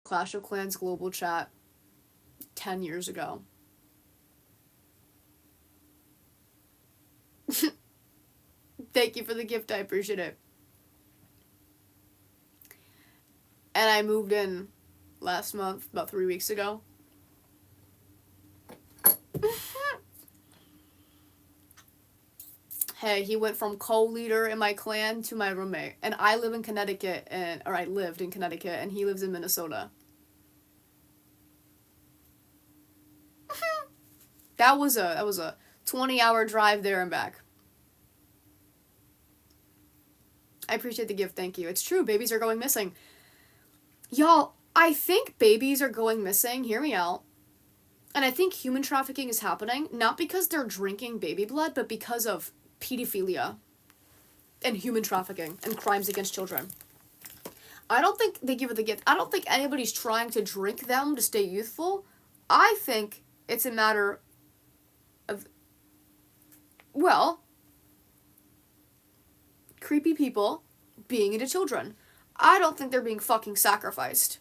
Clash of Clans global chat 10 years ago. Thank you for the gift, I appreciate it. And I moved in last month, about 3 weeks ago. Hey, he went from co-leader in my clan to my roommate. And I live in Connecticut, or I lived in Connecticut, and he lives in Minnesota. That was a 20-hour drive there and back. I appreciate the gift, thank you. It's true, babies are going missing. Y'all, I think babies are going missing, hear me out. And I think human trafficking is happening, not because they're drinking baby blood, but because of pedophilia and human trafficking and crimes against children. I don't think they give it the gift. I don't think anybody's trying to drink them to stay youthful. I think it's a matter of, well, creepy people being into children. I don't think they're being fucking sacrificed.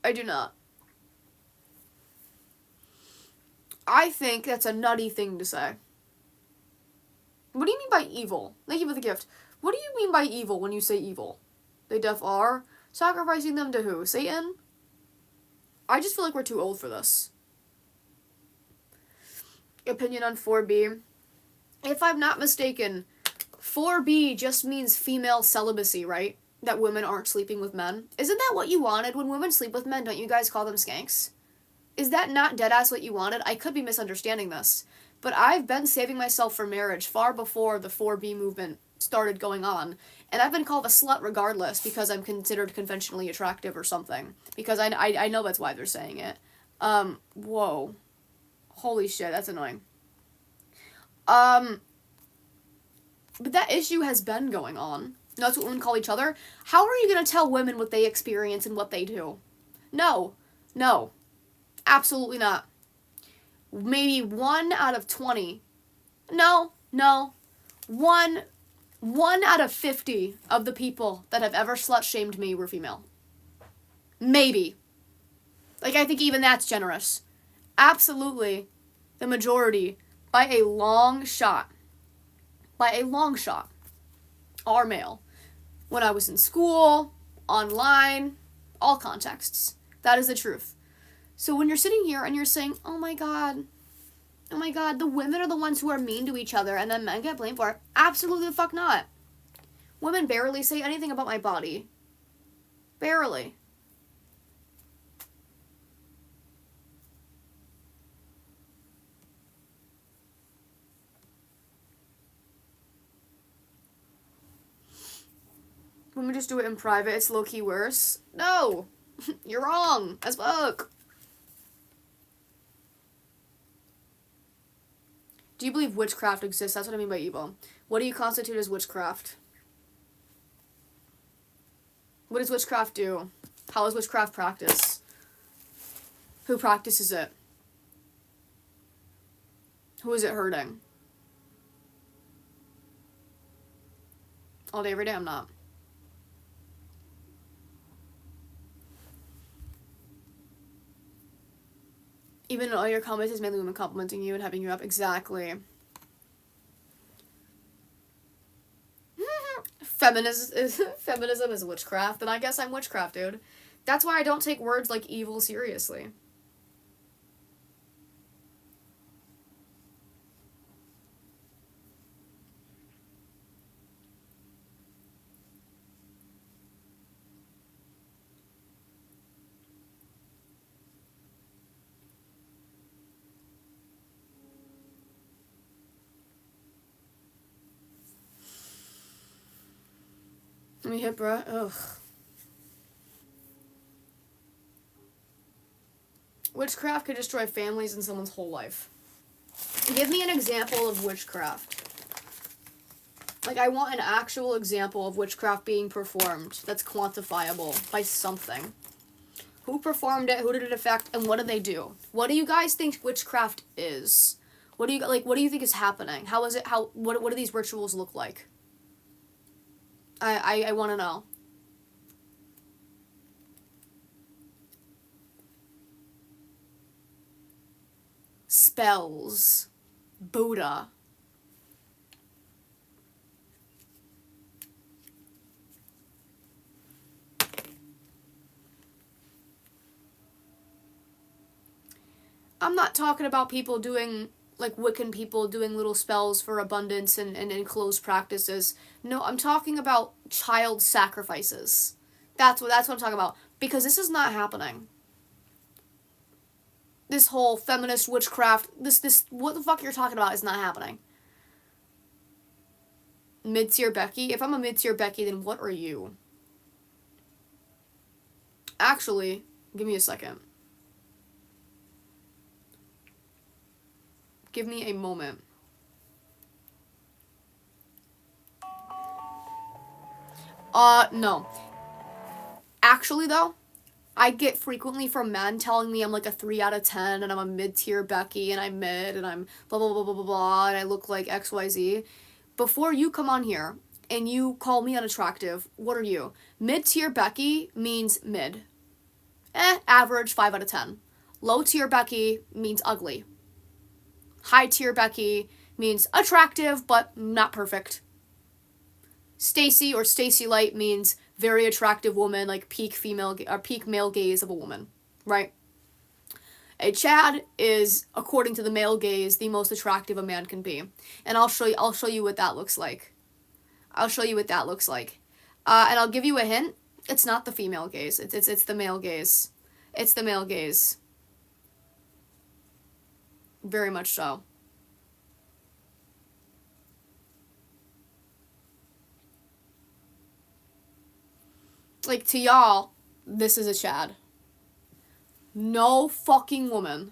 I do not. I think that's a nutty thing to say. What do you mean by evil? Thank you for the gift. What do you mean by evil when you say evil? They def are? Sacrificing them to who? Satan? I just feel like we're too old for this. Opinion on 4B. If I'm not mistaken, 4B just means female celibacy, right? That women aren't sleeping with men. Isn't that what you wanted? When women sleep with men, don't you guys call them skanks? Is that not deadass what you wanted? I could be misunderstanding this. But I've been saving myself for marriage far before the 4B movement started going on. And I've been called a slut regardless because I'm considered conventionally attractive or something. Because I know that's why they're saying it. Whoa. Holy shit, that's annoying. But that issue has been going on. That's what women call each other. How are you going to tell women what they experience and what they do? No. No. Absolutely not. Maybe 1 out of 20. No. 1 out of 50 of the people that have ever slut-shamed me were female. Maybe. Like, I think even that's generous. Absolutely. The majority, by a long shot, are male. When I was in school, online, all contexts. That is the truth. So when you're sitting here and you're saying, oh my god, the women are the ones who are mean to each other and then men get blamed for it. Absolutely the fuck not. Women barely say anything about my body. Barely. Women just do it in private. It's low-key worse. No. You're wrong. As fuck. Do you believe witchcraft exists? That's what I mean by evil. What do you constitute as witchcraft? What does witchcraft do? How is witchcraft practiced? Who practices it? Who is it hurting? All day, every day, I'm not. Even all your comments is mainly women complimenting you and having you up. Exactly. Feminism is witchcraft, and I guess I'm witchcraft, dude. That's why I don't take words like evil seriously. Let me hit, bruh. Ugh. Witchcraft could destroy families and someone's whole life. Give me an example of witchcraft. Like, I want an actual example of witchcraft being performed that's quantifiable by something. Who performed it, who did it affect, and what did they do? What do you guys think witchcraft is? What do you think is happening? What do these rituals look like? I want to know. Spells. Buddha. I'm not talking about people doing, like, Wiccan people doing little spells for abundance and enclosed practices. No, I'm talking about child sacrifices. That's what I'm talking about. Because this is not happening. This whole feminist witchcraft, this what the fuck you're talking about is not happening. Mid-tier Becky? If I'm a mid-tier Becky, then what are you? Actually, give me a second. Give me a moment. No. Actually, though, I get frequently from men telling me I'm like a 3 out of 10 and I'm a mid-tier Becky and I'm mid and I'm blah, blah, blah, blah, blah, blah, and I look like XYZ. Before you come on here and you call me unattractive, what are you? Mid-tier Becky means mid. Average 5 out of 10. Low-tier Becky means ugly. High-tier Becky means attractive but not perfect. Stacy or Stacy Light means very attractive woman, like peak male gaze of a woman, right? A Chad is, according to the male gaze, the most attractive a man can be, and I'll show you what that looks like. And I'll give you a hint. It's not the female gaze. It's the male gaze. It's the male gaze. Very much so. Like, to y'all, this is a Chad. No fucking woman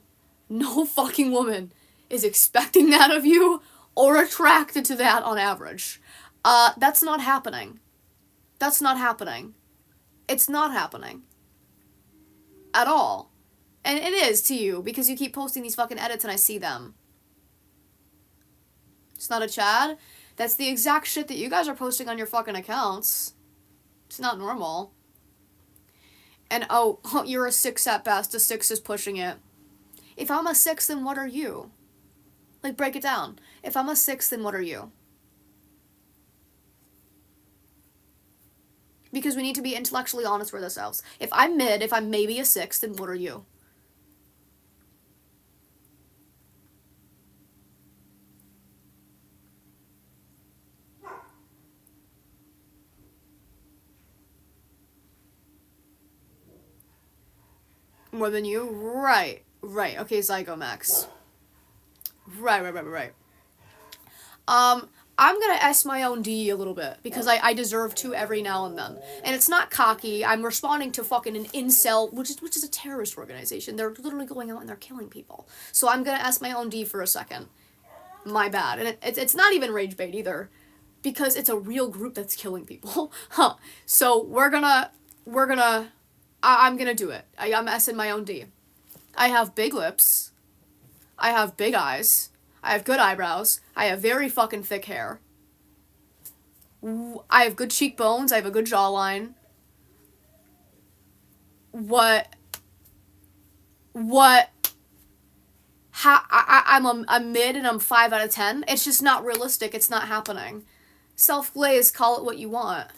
is expecting that of you or attracted to that on average. That's not happening. It's not happening. At all. And it is to you, because you keep posting these fucking edits and I see them. It's not a Chad. That's the exact shit that you guys are posting on your fucking accounts. It's not normal. And oh, you're a 6 at best. A 6 is pushing it. If I'm a 6, then what are you? Like, break it down. If I'm a 6, then what are you? Because we need to be intellectually honest with ourselves. If I'm mid, if I'm maybe a 6, then what are you? More than you? Right. Okay, Zygomax. Right. I'm gonna S my own D a little bit, because I deserve to every now and then. And it's not cocky. I'm responding to fucking an incel, which is a terrorist organization. They're literally going out and they're killing people. So I'm gonna S my own D for a second. My bad. And it's not even rage bait either, because it's a real group that's killing people. So I'm gonna do it. I'm S in my own D. I have big lips. I have big eyes. I have good eyebrows. I have very fucking thick hair. I have good cheekbones. I have a good jawline. I'm mid and I'm 5 out of 10. It's just not realistic. It's not happening. Self-glaze, call it what you want.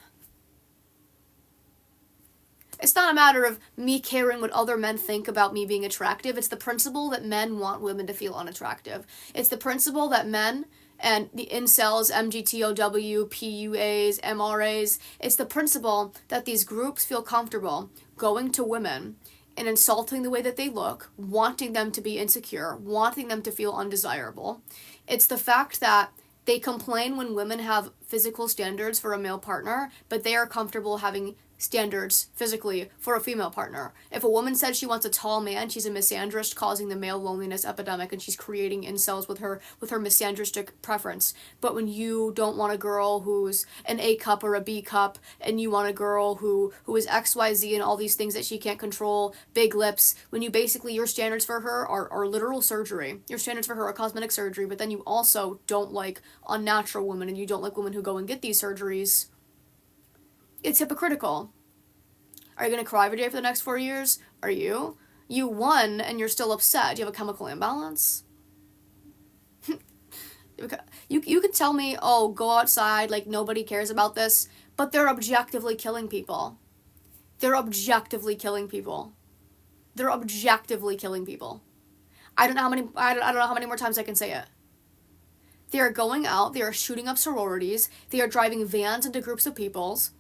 It's not a matter of me caring what other men think about me being attractive. It's the principle that men want women to feel unattractive. It's the principle that men and the incels, MGTOW, PUAs, MRAs, it's the principle that these groups feel comfortable going to women and insulting the way that they look, wanting them to be insecure, wanting them to feel undesirable. It's the fact that they complain when women have physical standards for a male partner, but they are comfortable having standards physically for a female partner. If a woman says she wants a tall man, she's a misandrist causing the male loneliness epidemic, and she's creating incels with her misandristic preference. But when you don't want a girl who's an A cup or a B cup, and you want a girl who is XYZ and all these things that she can't control, big lips, when you basically, your standards for her are literal surgery. Your standards for her are cosmetic surgery, but then you also don't like unnatural women, and you don't like women who go and get these surgeries. It's hypocritical. Are you going to cry every day for the next 4 years? Are you? You won and you're still upset. Do you have a chemical imbalance? You can tell me, oh, go outside, like nobody cares about this, but they're objectively killing people. They're objectively killing people. They're objectively killing people. I don't know how many more times I can say it. They are going out, they are shooting up sororities, they are driving vans into groups of peoples.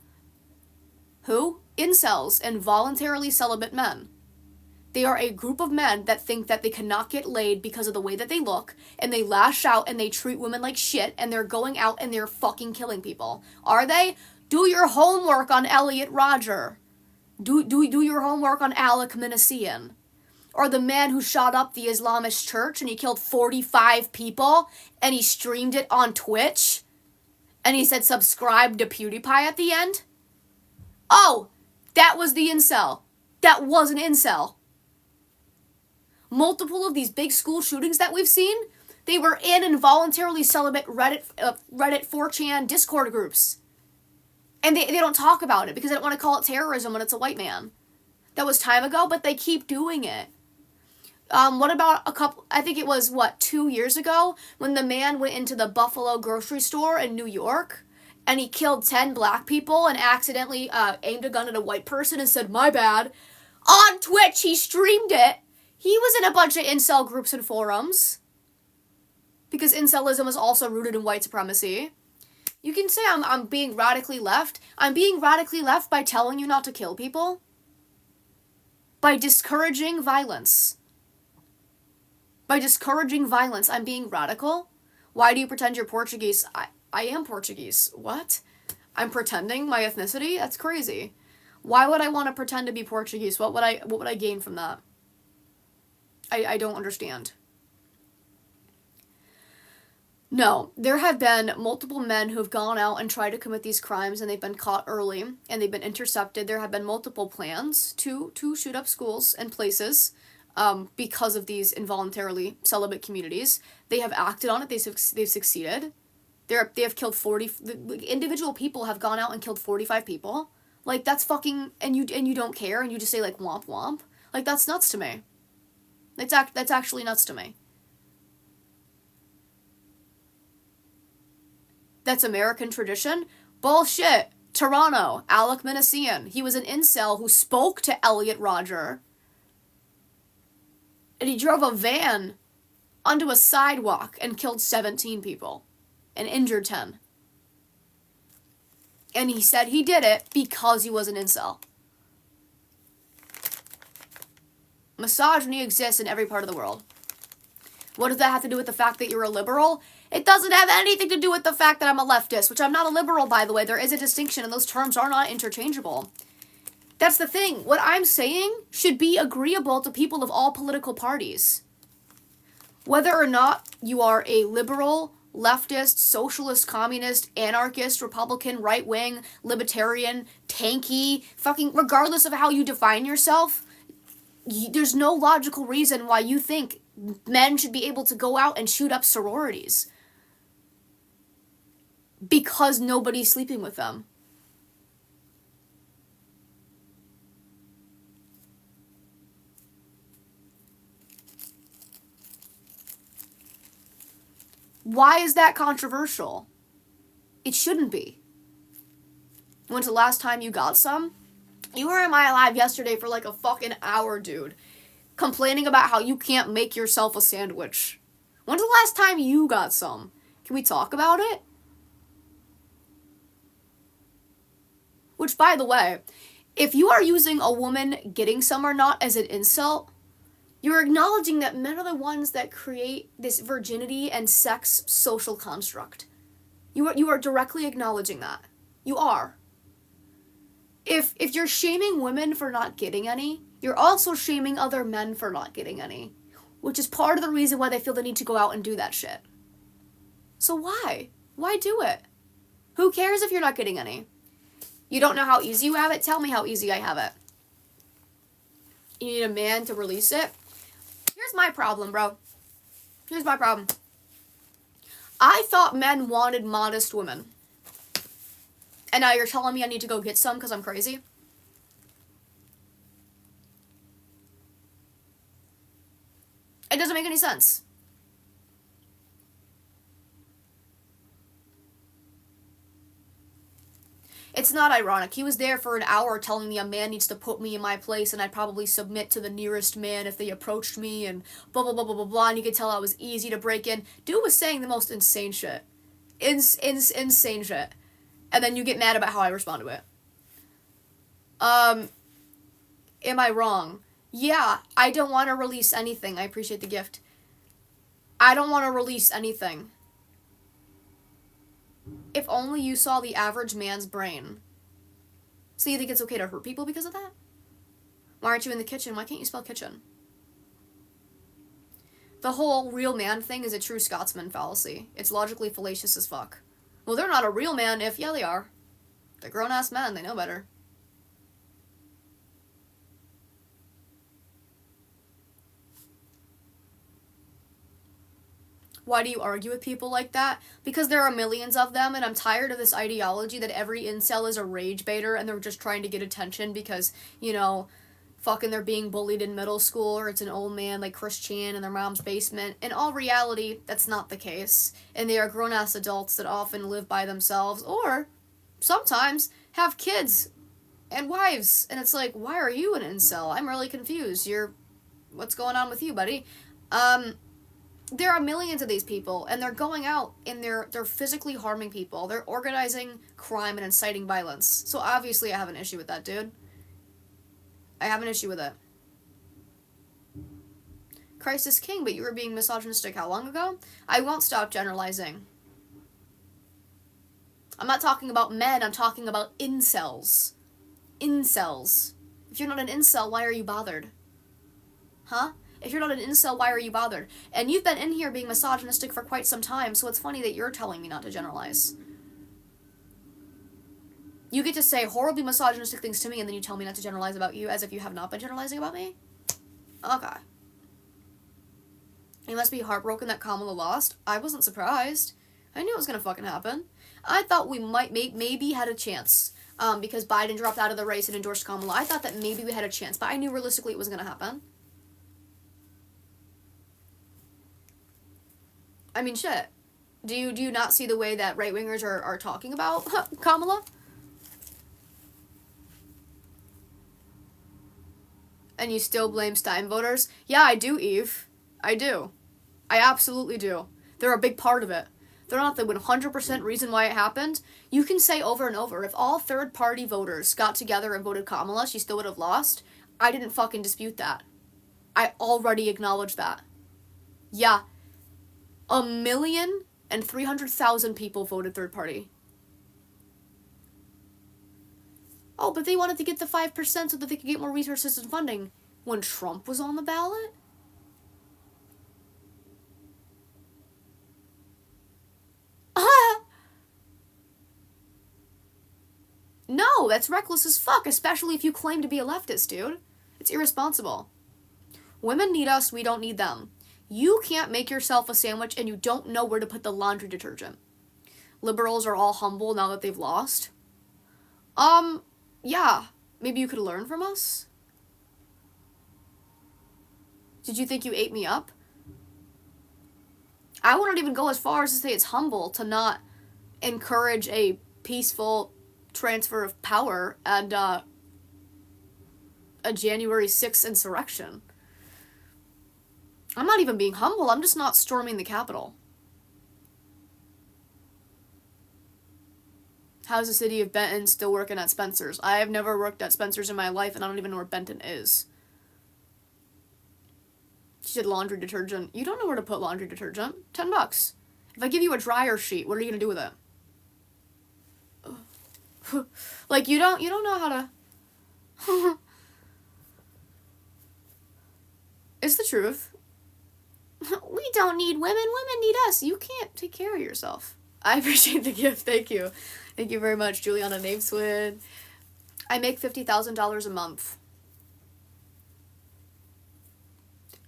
Who? Incels and voluntarily celibate men. They are a group of men that think that they cannot get laid because of the way that they look, and they lash out and they treat women like shit, and they're going out and they're fucking killing people. Are they? Do your homework on Elliot Rodger. Do your homework on Alec Minassian. Or the man who shot up the Islamist church and he killed 45 people, and he streamed it on Twitch, and he said subscribe to PewDiePie at the end. Oh, that was the incel. That was an incel. Multiple of these big school shootings that we've seen, they were in involuntarily celibate Reddit 4chan Discord groups. And they don't talk about it because they don't want to call it terrorism when it's a white man. That was time ago, but they keep doing it. What about I think it was, 2 years ago, when the man went into the Buffalo grocery store in New York, and he killed 10 black people and accidentally aimed a gun at a white person and said, my bad. On Twitch, he streamed it. He was in a bunch of incel groups and forums. Because incelism is also rooted in white supremacy. You can say I'm being radically left. I'm being radically left by telling you not to kill people. By discouraging violence. By discouraging violence, I'm being radical. Why do you pretend you're Portuguese? I am Portuguese. What? I'm pretending my ethnicity? That's crazy. Why would I want to pretend to be Portuguese? What would I gain from that? I don't understand. No, there have been multiple men who have gone out and tried to commit these crimes, and they've been caught early, and they've been intercepted. There have been multiple plans to shoot up schools and places because of these involuntarily celibate communities. They have acted on it. They've succeeded. They have killed 40... Individual people have gone out and killed 45 people. Like, that's fucking... And you don't care, and you just say, like, womp womp. Like, that's nuts to me. That's actually nuts to me. That's American tradition? Bullshit. Toronto, Alec Minassian. He was an incel who spoke to Elliot Rodger. And he drove a van onto a sidewalk and killed 17 people. And injured 10. And he said he did it because he was an incel. Misogyny exists in every part of the world. What does that have to do with the fact that you're a liberal? It doesn't have anything to do with the fact that I'm a leftist, which I'm not a liberal, by the way. There is a distinction, and those terms are not interchangeable. That's the thing. What I'm saying should be agreeable to people of all political parties. Whether or not you are a liberal, leftist, socialist, communist, anarchist, Republican, right-wing, libertarian, tanky, fucking, regardless of how you define yourself, there's no logical reason why you think men should be able to go out and shoot up sororities. Because nobody's sleeping with them. Why is that controversial? It shouldn't be. When's the last time you got some? You were in my live yesterday for like a fucking hour, dude. Complaining about how you can't make yourself a sandwich. When's the last time you got some? Can we talk about it? Which, by the way, if you are using a woman getting some or not as an insult, you're acknowledging that men are the ones that create this virginity and sex social construct. You are directly acknowledging that. You are. If you're shaming women for not getting any, you're also shaming other men for not getting any, which is part of the reason why they feel the need to go out and do that shit. So why? Why do it? Who cares if you're not getting any? You don't know how easy you have it? Tell me how easy I have it. You need a man to release it? Here's my problem, bro. Here's my problem. I thought men wanted modest women. And now you're telling me I need to go get some because I'm crazy? It doesn't make any sense. It's not ironic. He was there for an hour telling me a man needs to put me in my place and I'd probably submit to the nearest man if they approached me and blah, blah, blah, blah, blah, blah. And you could tell I was easy to break in. Dude was saying the most insane shit. Insane shit. And then you get mad about how I respond to it. Am I wrong? Yeah, I don't want to release anything. I appreciate the gift. I don't want to release anything. If only you saw the average man's brain. So you think it's okay to hurt people because of that? Why aren't you in the kitchen? Why can't you spell kitchen? The whole real man thing is a true Scotsman fallacy. It's logically fallacious as fuck. Well, they're not a real man if, yeah, they are. They're grown-ass men. They know better. Why do you argue with people like that? Because there are millions of them, and I'm tired of this ideology that every incel is a rage baiter, and they're just trying to get attention because, you know, fucking they're being bullied in middle school, or it's an old man like Christian in their mom's basement. In all reality, that's not the case. And they are grown-ass adults that often live by themselves, or sometimes have kids and wives. And it's like, why are you an incel? I'm really confused. What's going on with you, buddy? There are millions of these people, and they're going out and they're physically harming people. They're organizing crime and inciting violence. So obviously I have an issue with that, dude. I have an issue with it. Christ is king, but you were being misogynistic how long ago? I won't stop generalizing. I'm not talking about men, I'm talking about incels. Incels. If you're not an incel, why are you bothered? Huh? If you're not an incel, why are you bothered? And you've been in here being misogynistic for quite some time, so it's funny that you're telling me not to generalize. You get to say horribly misogynistic things to me, and then you tell me not to generalize about you as if you have not been generalizing about me? Okay. You must be heartbroken that Kamala lost. I wasn't surprised. I knew it was gonna fucking happen. I thought we might maybe had a chance. Because Biden dropped out of the race and endorsed Kamala. I thought that maybe we had a chance, but I knew realistically it was gonna happen. I mean, shit. Do you not see the way that right-wingers are talking about Kamala? And you still blame Stein voters? Yeah, I do, Eve. I do. I absolutely do. They're a big part of it. They're not the 100% reason why it happened. You can say over and over, if all third-party voters got together and voted Kamala, she still would have lost. I didn't fucking dispute that. I already acknowledged that. Yeah. 1,300,000 people voted third party. Oh, but they wanted to get the 5% so that they could get more resources and funding. When Trump was on the ballot? No, that's reckless as fuck, especially if you claim to be a leftist, dude. It's irresponsible. Women need us, we don't need them. You can't make yourself a sandwich and you don't know where to put the laundry detergent. Liberals are all humble now that they've lost. Yeah. Maybe you could learn from us? Did you think you ate me up? I wouldn't even go as far as to say it's humble to not encourage a peaceful transfer of power and a January 6th insurrection. I'm not even being humble, I'm just not storming the Capitol. How's the city of Benton still working at Spencer's? I have never worked at Spencer's in my life, and I don't even know where Benton is. She said laundry detergent. You don't know where to put laundry detergent. $10. If I give you a dryer sheet, what are you gonna do with it? Like, you don't know how to... It's the truth. We don't need women. Women need us. You can't take care of yourself. I appreciate the gift. Thank you. Thank you very much, Juliana Nameswin. I make $50,000 a month.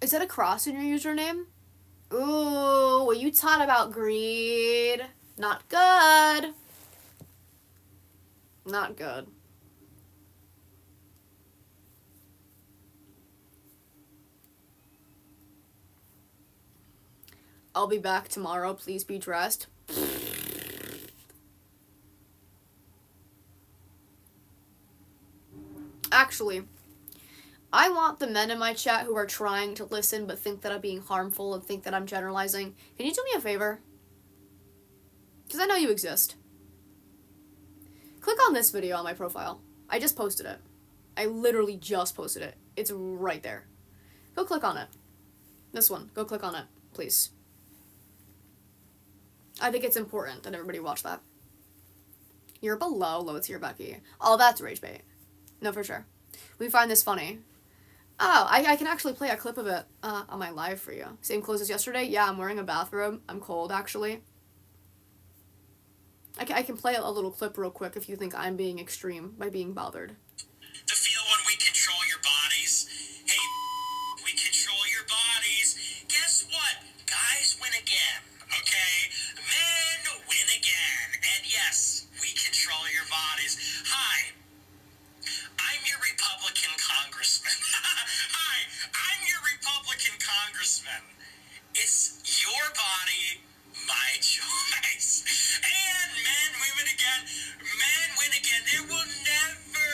Is that a cross in your username? Ooh, well, you taught about greed. Not good. Not good. I'll be back tomorrow. Please be dressed. Actually, I want the men in my chat who are trying to listen but think that I'm being harmful and think that I'm generalizing. Can you do me a favor? Because I know you exist. Click on this video on my profile. I just posted it. I literally just posted it. It's right there. Go click on it. This one. Go click on it, please. I think it's important that everybody watch that. You're below low tier Becky. Oh, that's rage bait. No, for sure. We find this funny. Oh, I can actually play a clip of it on my live for you. Same clothes as yesterday? Yeah, I'm wearing a bathrobe. I'm cold, actually. I can play a little clip real quick if you think I'm being extreme by being bothered. To feel when we control your bodies. Hey, we control your bodies. Guess what? Guys win again, okay? Men win again. And yes, we control your bodies. Hi, I'm your Republican congressman. Hi, I'm your Republican congressman. It's your body, my choice. And men win again. Men win again. There will never,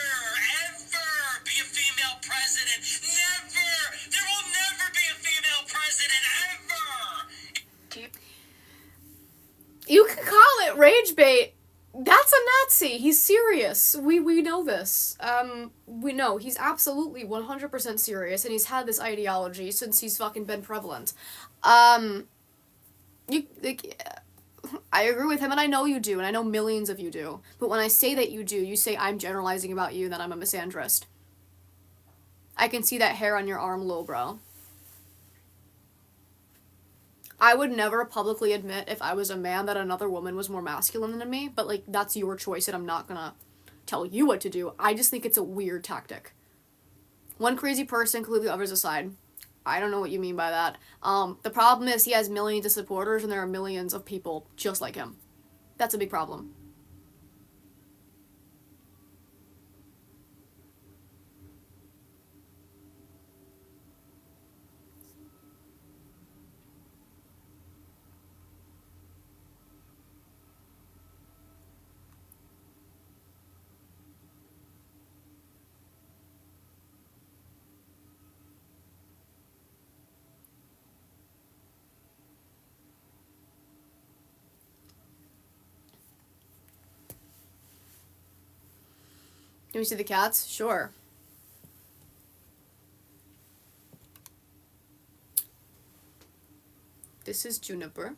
ever be a female president. Never. There will never be a female president, ever. You can call it rage bait. That's a Nazi. He's serious. We know this. We know he's absolutely 100% serious, and he's had this ideology since he's fucking been prevalent. I agree with him, and I know you do, and I know millions of you do. But when I say that you do, you say I'm generalizing about you, that I'm a misandrist. I can see that hair on your arm, lil bro. I would never publicly admit if I was a man that another woman was more masculine than me, but, like, that's your choice, and I'm not gonna tell you what to do. I just think it's a weird tactic. One crazy person can leave the others aside. I don't know what you mean by that. The problem is he has millions of supporters, and there are millions of people just like him. That's a big problem. Can we see the cats? Sure. This is Juniper.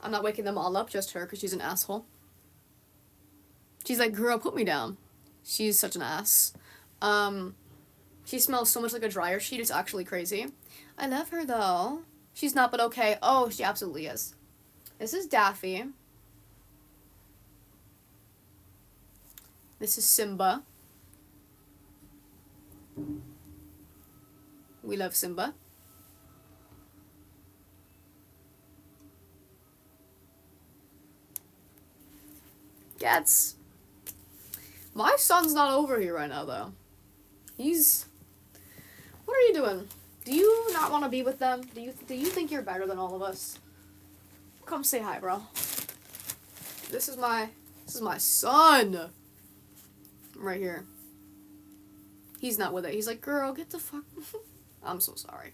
I'm not waking them all up, just her, because she's an asshole. She's like, girl, put me down. She's such an ass. She smells so much like a dryer sheet, it's actually crazy. I love her, though. She's not, but okay. Oh, she absolutely is. This is Daffy. This is Simba. We love Simba. Cats. My son's not over here right now, though. He's... What are you doing? Do you not want to be with them? Do you think you're better than all of us? Come say hi, bro. This is my son. Right here. He's not with it. He's like, girl, get the fuck... I'm so sorry.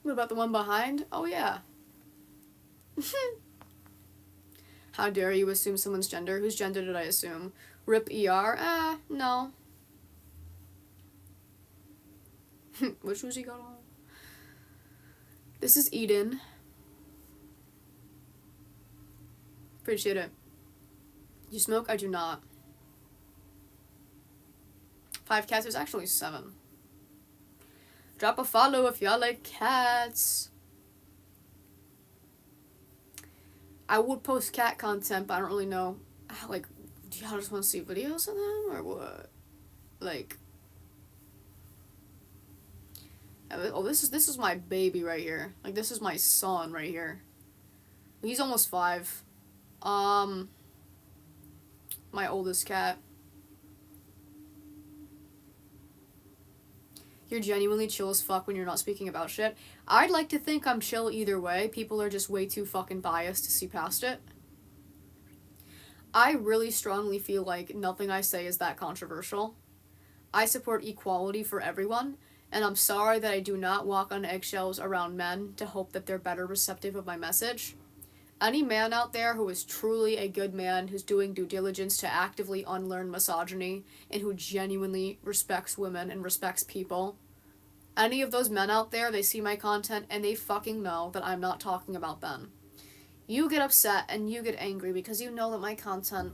What about the one behind? Oh, yeah. How dare you assume someone's gender? Whose gender did I assume? Rip ER? No. What shoes he got on? This is Eden. Appreciate it. You smoke? I do not. 5 cats? There's actually 7. Drop a follow if y'all like cats. I would post cat content, but I don't really know. Like, do y'all just want to see videos of them, or what? Like, Oh, this is my baby right here. Like, this is my son right here. He's almost 5. My oldest cat. You're genuinely chill as fuck when you're not speaking about shit. I'd like to think I'm chill either way. People are just way too fucking biased to see past it. I really strongly feel like nothing I say is that controversial. I support equality for everyone, and I'm sorry that I do not walk on eggshells around men to hope that they're better receptive of my message. Any man out there who is truly a good man, who's doing due diligence to actively unlearn misogyny, and who genuinely respects women and respects people, any of those men out there, they see my content and they fucking know that I'm not talking about them. You get upset and you get angry because you know that my content,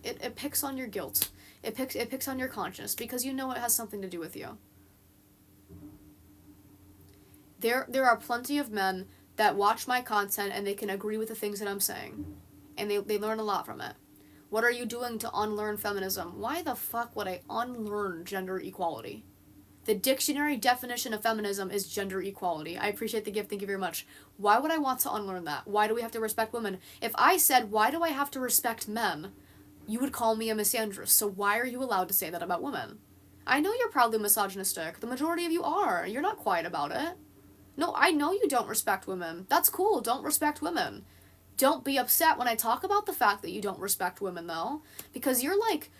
it picks on your guilt. It picks on your conscience because you know it has something to do with you. There are plenty of men that watch my content and they can agree with the things that I'm saying. And they learn a lot from it. What are you doing to unlearn feminism? Why the fuck would I unlearn gender equality? The dictionary definition of feminism is gender equality. I appreciate the gift, thank you very much. Why would I want to unlearn that? Why do we have to respect women? If I said, why do I have to respect men? You would call me a misandrist, so why are you allowed to say that about women? I know you're probably misogynistic. The majority of you are. You're not quiet about it. No, I know you don't respect women. That's cool, don't respect women. Don't be upset when I talk about the fact that you don't respect women, though. Because you're, like,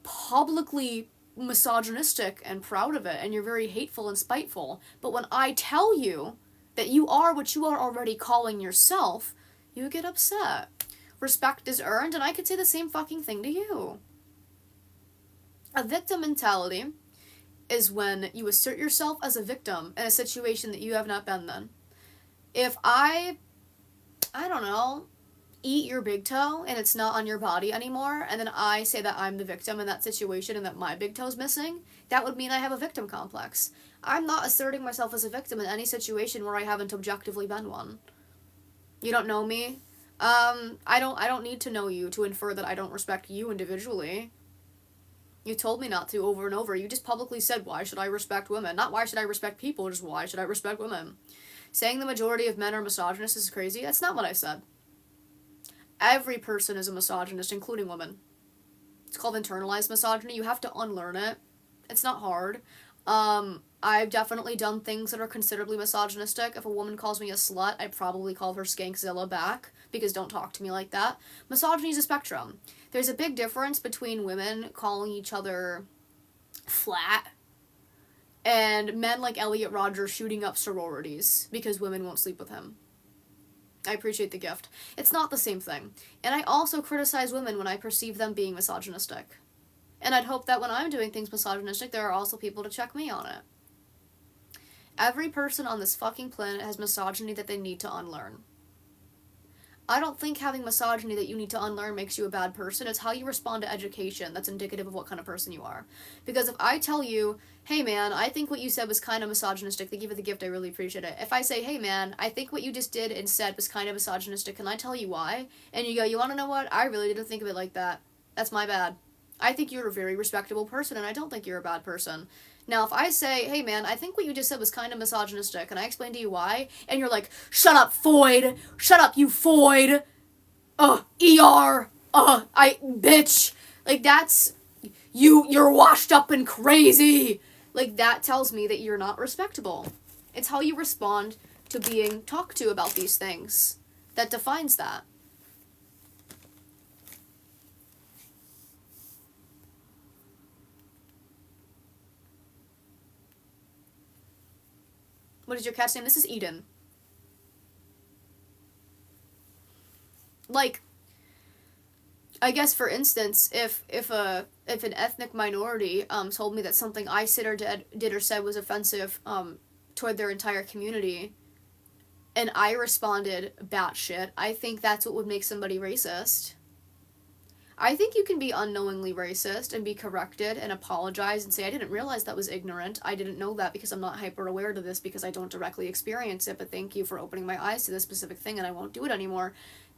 publicly misogynistic and proud of it, and you're very hateful and spiteful. But when I tell you that you are what you are already calling yourself, you get upset. Respect is earned, and I could say the same fucking thing to you. A victim mentality is when you assert yourself as a victim in a situation that you have not been in. If I don't know, eat your big toe and it's not on your body anymore, and then I say that I'm the victim in that situation and that my big toe's missing, that would mean I have a victim complex. I'm not asserting myself as a victim in any situation where I haven't objectively been one. You don't know me? I don't need to know you to infer that I don't respect you individually. You told me not to over and over. You just publicly said, why should I respect women? Not why should I respect people, just why should I respect women? Saying the majority of men are misogynists is crazy. That's not what I said. Every person is a misogynist, including women. It's called internalized misogyny. You have to unlearn it. It's not hard. I've definitely done things that are considerably misogynistic. If a woman calls me a slut, I probably call her Skankzilla back, because don't talk to me like that. Misogyny is a spectrum. There's a big difference between women calling each other flat and men like Elliot Rodgers shooting up sororities because women won't sleep with him. I appreciate the gift. It's not the same thing. And I also criticize women when I perceive them being misogynistic. And I'd hope that when I'm doing things misogynistic, there are also people to check me on it. Every person on this fucking planet has misogyny that they need to unlearn. I don't think having misogyny that you need to unlearn makes you a bad person. It's how you respond to education that's indicative of what kind of person you are. Because if I tell you, hey man, I think what you said was kind of misogynistic, thank you for the gift, I really appreciate it. If I say, hey man, I think what you just did and said was kind of misogynistic, can I tell you why? And you go, you want to know what? I really didn't think of it like that. That's my bad. I think you're a very respectable person, and I don't think you're a bad person. Now, if I say, hey man, I think what you just said was kind of misogynistic, and I explain to you why, and you're like, shut up, Foyd! Shut up, you Foyd! Bitch! Like, that's, you're washed up and crazy! Like, that tells me that you're not respectable. It's how you respond to being talked to about these things that defines that. What is your cat's name? This is Eden. Like, I guess for instance, if an ethnic minority told me that something I said or did or said was offensive toward their entire community, and I responded batshit, I think that's what would make somebody racist. I think you can be unknowingly racist and be corrected and apologize and say, I didn't realize that was ignorant. I didn't know that because I'm not hyper aware to this because I don't directly experience it, but thank you for opening my eyes to this specific thing and I won't do it anymore.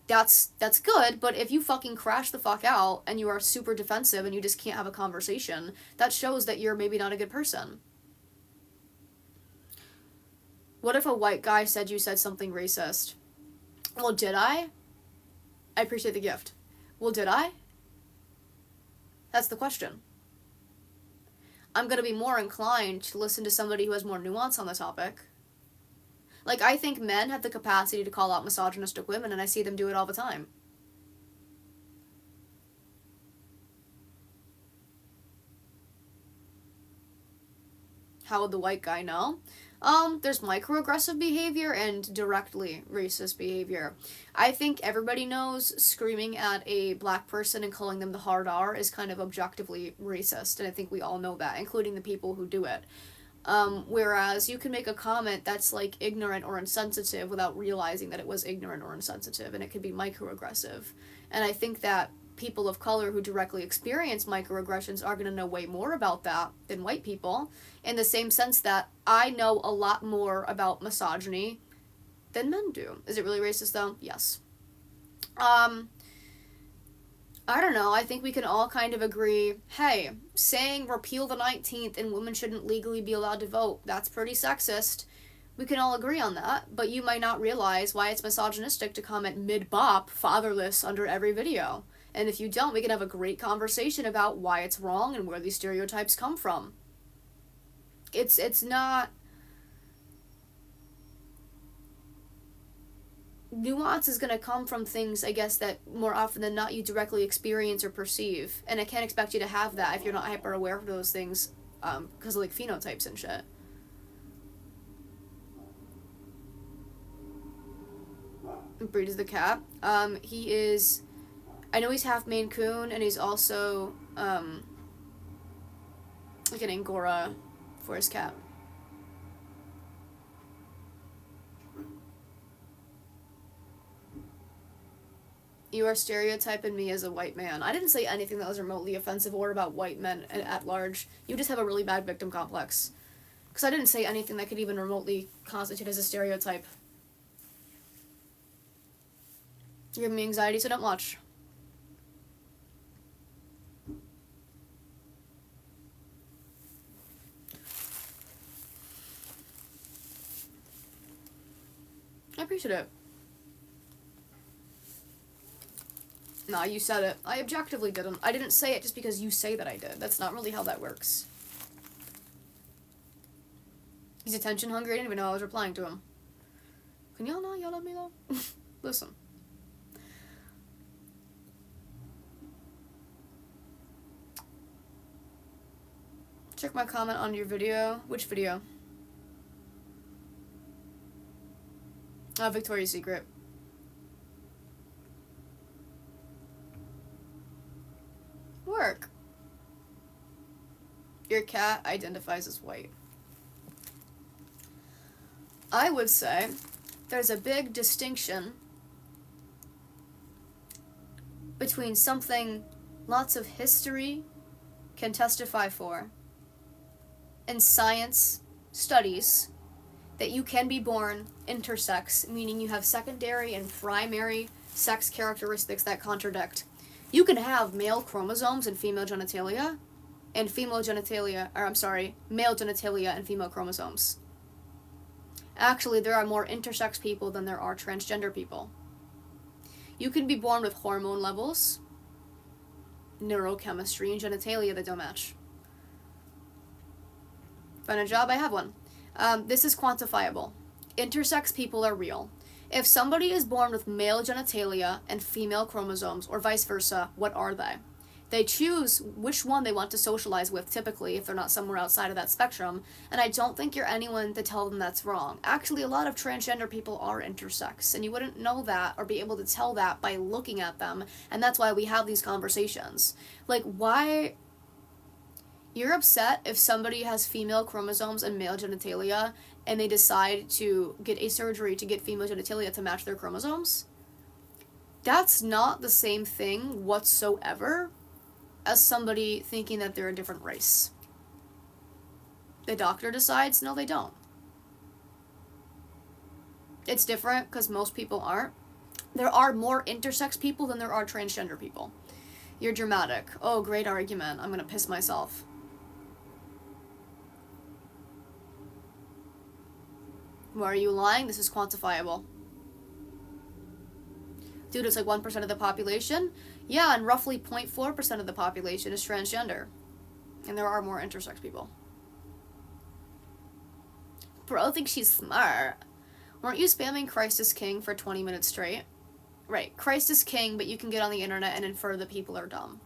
That's good, but if you fucking crash the fuck out and you are super defensive and you just can't have a conversation, that shows that you're maybe not a good person. What if a white guy said you said something racist? Well, did I? I appreciate the gift. Well, did I? That's the question. I'm going to be more inclined to listen to somebody who has more nuance on the topic. Like, I think men have the capacity to call out misogynistic women, and I see them do it all the time. How would the white guy know? There's microaggressive behavior and directly racist behavior. I think everybody knows screaming at a black person and calling them the hard R is kind of objectively racist, and I think we all know that, including the people who do it. Whereas you can make a comment that's like ignorant or insensitive without realizing that it was ignorant or insensitive, and it could be microaggressive. And I think that people of color who directly experience microaggressions are going to know way more about that than white people, in the same sense that I know a lot more about misogyny than men do. Is it really racist though? Yes. I don't know, I think we can all kind of agree, hey, saying repeal the 19th and women shouldn't legally be allowed to vote, that's pretty sexist. We can all agree on that, but you might not realize why it's misogynistic to comment mid-bop fatherless under every video. And if you don't, we can have a great conversation about why it's wrong and where these stereotypes come from. It's not... Nuance is going to come from things, I guess, that more often than not you directly experience or perceive. And I can't expect you to have that if you're not hyper aware of those things, because of, like, phenotypes and shit. Breed is the cat. He is... I know he's half Maine Coon, and he's also, like an Angora for his cat. You are stereotyping me as a white man. I didn't say anything that was remotely offensive or about white men at large. You just have a really bad victim complex. Because I didn't say anything that could even remotely constitute as a stereotype. You give me anxiety, so don't watch. I appreciate it. Nah, you said it. I objectively didn't. I didn't say it just because you say that I did. That's not really how that works. He's attention hungry. I didn't even know I was replying to him. Can y'all not yell at me though? Listen. Check my comment on your video. Which video? Victoria's Secret. Work. Your cat identifies as white. I would say there's a big distinction between something lots of history can testify for and science studies that you can be born intersex, meaning you have secondary and primary sex characteristics that contradict. You can have male chromosomes and female genitalia, and male genitalia and female chromosomes. Actually, there are more intersex people than there are transgender people. You can be born with hormone levels, neurochemistry, and genitalia that don't match. Find a job, I have one. This is quantifiable. Intersex people are real. If somebody is born with male genitalia and female chromosomes, or vice versa, what are they? They choose which one they want to socialize with, typically, if they're not somewhere outside of that spectrum, and I don't think you're anyone to tell them that's wrong. Actually, a lot of transgender people are intersex, and you wouldn't know that or be able to tell that by looking at them, and that's why we have these conversations. Like, why... You're upset if somebody has female chromosomes and male genitalia, and they decide to get a surgery to get female genitalia to match their chromosomes? That's not the same thing whatsoever as somebody thinking that they're a different race. The doctor decides, no, they don't. It's different because most people aren't. There are more intersex people than there are transgender people. You're dramatic. Oh, great argument. I'm gonna piss myself. Why are you lying? This is quantifiable. Dude, it's like 1% of the population? Yeah, and roughly 0.4% of the population is transgender. And there are more intersex people. Bro thinks she's smart. Weren't you spamming Christ is King for 20 minutes straight? Right, Christ is King, but you can get on the internet and infer that people are dumb.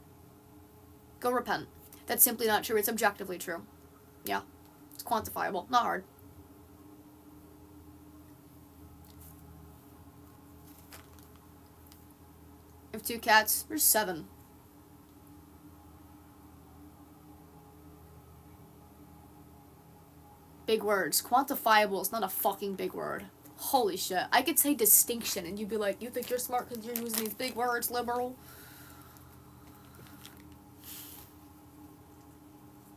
Go repent. That's simply not true. It's objectively true. Yeah. It's quantifiable. Not hard. I have 2 cats. There's 7. Big words. Quantifiable is not a fucking big word. Holy shit. I could say distinction and you'd be like, you think you're smart because you're using these big words, liberal?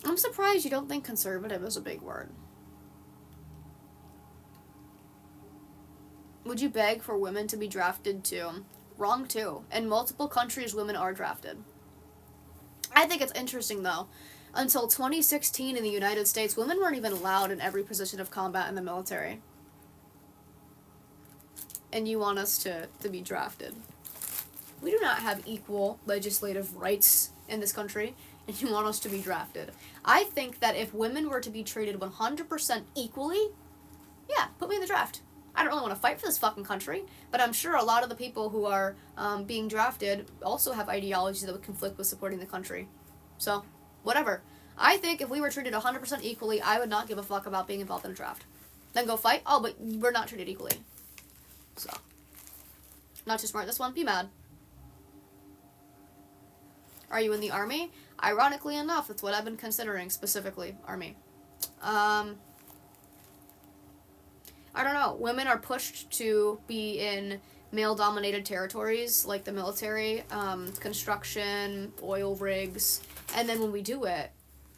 I'm surprised you don't think conservative is a big word. Would you beg for women to be drafted too? Wrong too. In multiple countries, women are drafted. I think it's interesting though. Until 2016 in the United States, women weren't even allowed in every position of combat in the military. And you want us to be drafted. We do not have equal legislative rights in this country, and you want us to be drafted. I think that if women were to be treated 100% equally, yeah, put me in the draft. I don't really want to fight for this fucking country, but I'm sure a lot of the people who are being drafted also have ideologies that would conflict with supporting the country. So, whatever. I think if we were treated 100% equally, I would not give a fuck about being involved in a draft. Then go fight? Oh, but we're not treated equally. So, not too smart this one. Be mad. Are you in the army? Ironically enough, that's what I've been considering, specifically, army. I don't know. Women are pushed to be in male-dominated territories, like the military, construction, oil rigs, and then when we do it,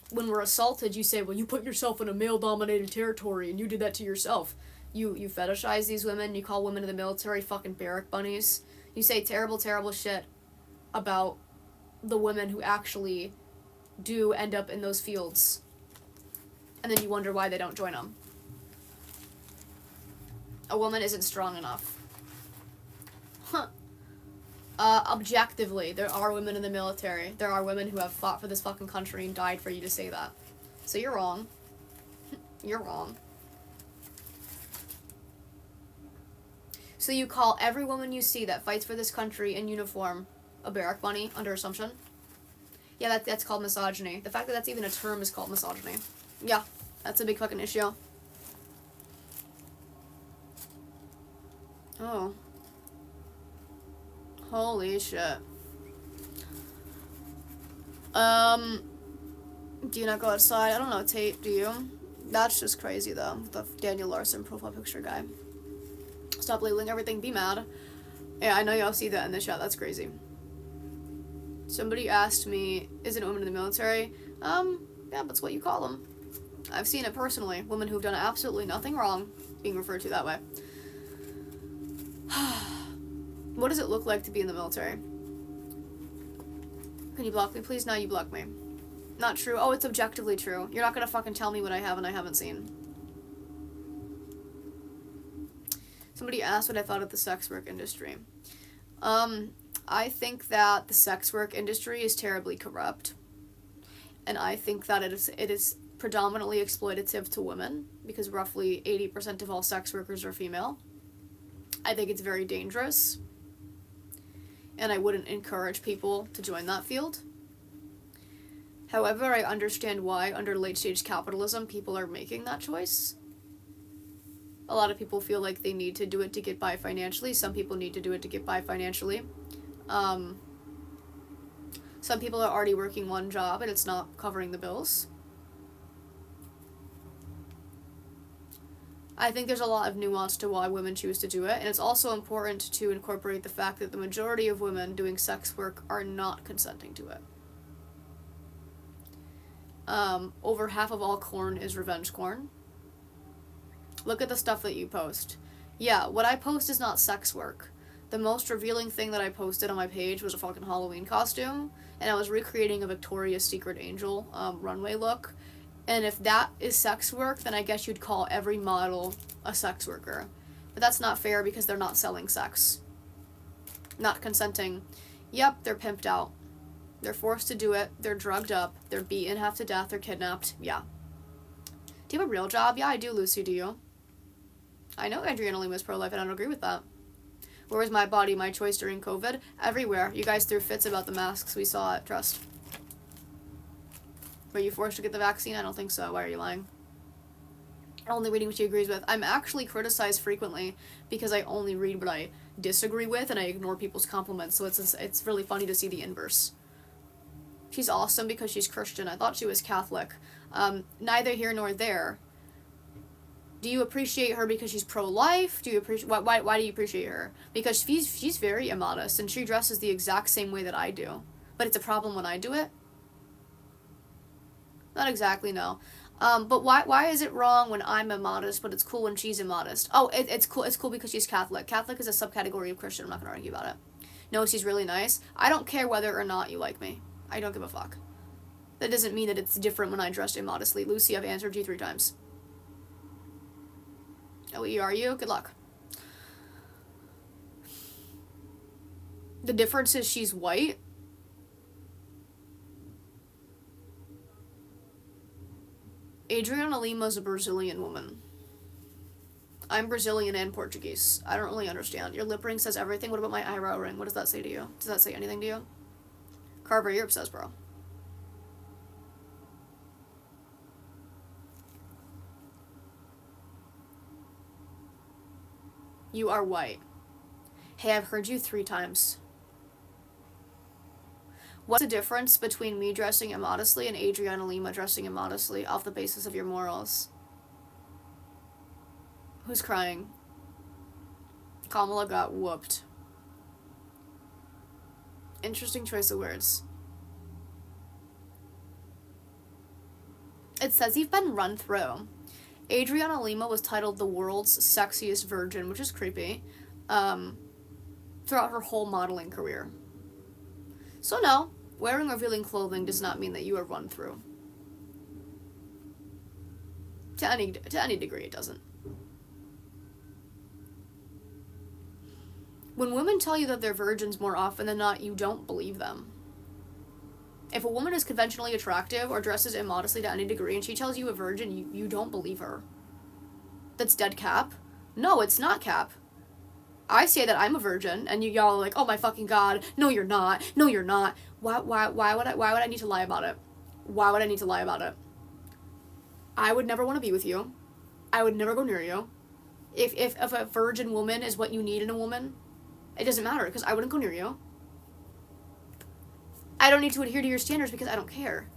when we're assaulted, you say, well, you put yourself in a male-dominated territory, and you did that to yourself. You fetishize these women, you call women in the military fucking barrack bunnies. You say terrible, terrible shit about the women who actually do end up in those fields. And then you wonder why they don't join them. A woman isn't strong enough. Huh. Objectively, there are women in the military. There are women who have fought for this fucking country and died for you to say that. So you're wrong. You're wrong. So you call every woman you see that fights for this country in uniform a barrack bunny, under assumption? Yeah, that's called misogyny. The fact that that's even a term is called misogyny. Yeah, that's a big fucking issue. Oh. Holy shit. Do you not go outside? I don't know, Tate, do you? That's just crazy, though. The Daniel Larson profile picture guy. Stop labeling everything, be mad. Yeah, I know y'all see that in the chat, that's crazy. Somebody asked me, is it a woman in the military? Yeah, but it's what you call them. I've seen it personally. Women who've done absolutely nothing wrong being referred to that way. What does it look like to be in the military? Can you block me, please? Now you block me. Not true. Oh, it's objectively true. You're not gonna fucking tell me what I have and I haven't seen. Somebody asked what I thought of the sex work industry. I think that the sex work industry is terribly corrupt. And I think that it is predominantly exploitative to women, because roughly 80% of all sex workers are female. I think it's very dangerous. And I wouldn't encourage people to join that field. However, I understand why, under late-stage capitalism, people are making that choice. A lot of people feel like they need to do it to get by financially. Some people need to do it to get by financially. Some people are already working one job and it's not covering the bills. I think there's a lot of nuance to why women choose to do it, and it's also important to incorporate the fact that the majority of women doing sex work are not consenting to it. Over half of all porn is revenge porn. Look at the stuff that you post. Yeah, what I post is not sex work. The most revealing thing that I posted on my page was a fucking Halloween costume, and I was recreating a Victoria's Secret Angel runway look. And if that is sex work, then I guess you'd call every model a sex worker. But that's not fair because they're not selling sex. Not consenting. Yep, they're pimped out. They're forced to do it. They're drugged up. They're beaten half to death. They're kidnapped. Yeah. Do you have a real job? Yeah, I do, Lucy. Do you? I know Adriana Lima's pro-life, and I don't agree with that. Where was my body, my choice during COVID? Everywhere. You guys threw fits about the masks. We saw it. Trust. Were you forced to get the vaccine? I don't think so. Why are you lying? Only reading what she agrees with. I'm actually criticized frequently because I only read what I disagree with, and I ignore people's compliments, so it's really funny to see the inverse. She's awesome because she's Christian. I thought she was Catholic. Neither here nor there. Do you appreciate her because she's pro-life? Do you appreciate why do you appreciate her? Because she's very immodest and she dresses the exact same way that I do. But it's a problem when I do it? Not exactly, no. But why is it wrong when I'm immodest, but it's cool when she's immodest? Oh, it's cool because she's Catholic. Catholic is a subcategory of Christian. I'm not gonna argue about it. No, she's really nice. I don't care whether or not you like me. I don't give a fuck. That doesn't mean that it's different when I dress immodestly. Lucy, I've answered you 3 times. LE, are you? Good luck. The difference is she's white. Adriana Lima's a Brazilian woman. I'm Brazilian and Portuguese. I don't really understand. Your lip ring says everything. What about my eyebrow ring? What does that say to you? Does that say anything to you? Carver, you're obsessed, bro. You are white. Hey, I've heard you 3 times. What's the difference between me dressing immodestly and Adriana Lima dressing immodestly off the basis of your morals? Who's crying? Kamala got whooped. Interesting choice of words. It says you've been run through. Adriana Lima was titled the world's sexiest virgin, which is creepy, throughout her whole modeling career. So no, wearing revealing clothing does not mean that you are run through. To any degree, it doesn't. When women tell you that they're virgins more often than not, you don't believe them. If a woman is conventionally attractive or dresses immodestly to any degree and she tells you a virgin, you don't believe her. That's dead cap. No, it's not cap. I say that I'm a virgin and y'all are like, oh my fucking god, no you're not, no you're not. Why would I need to lie about it? Why would I need to lie about it? I would never want to be with you. I would never go near you. If a virgin woman is what you need in a woman, it doesn't matter because I wouldn't go near you. I don't need to adhere to your standards because I don't care.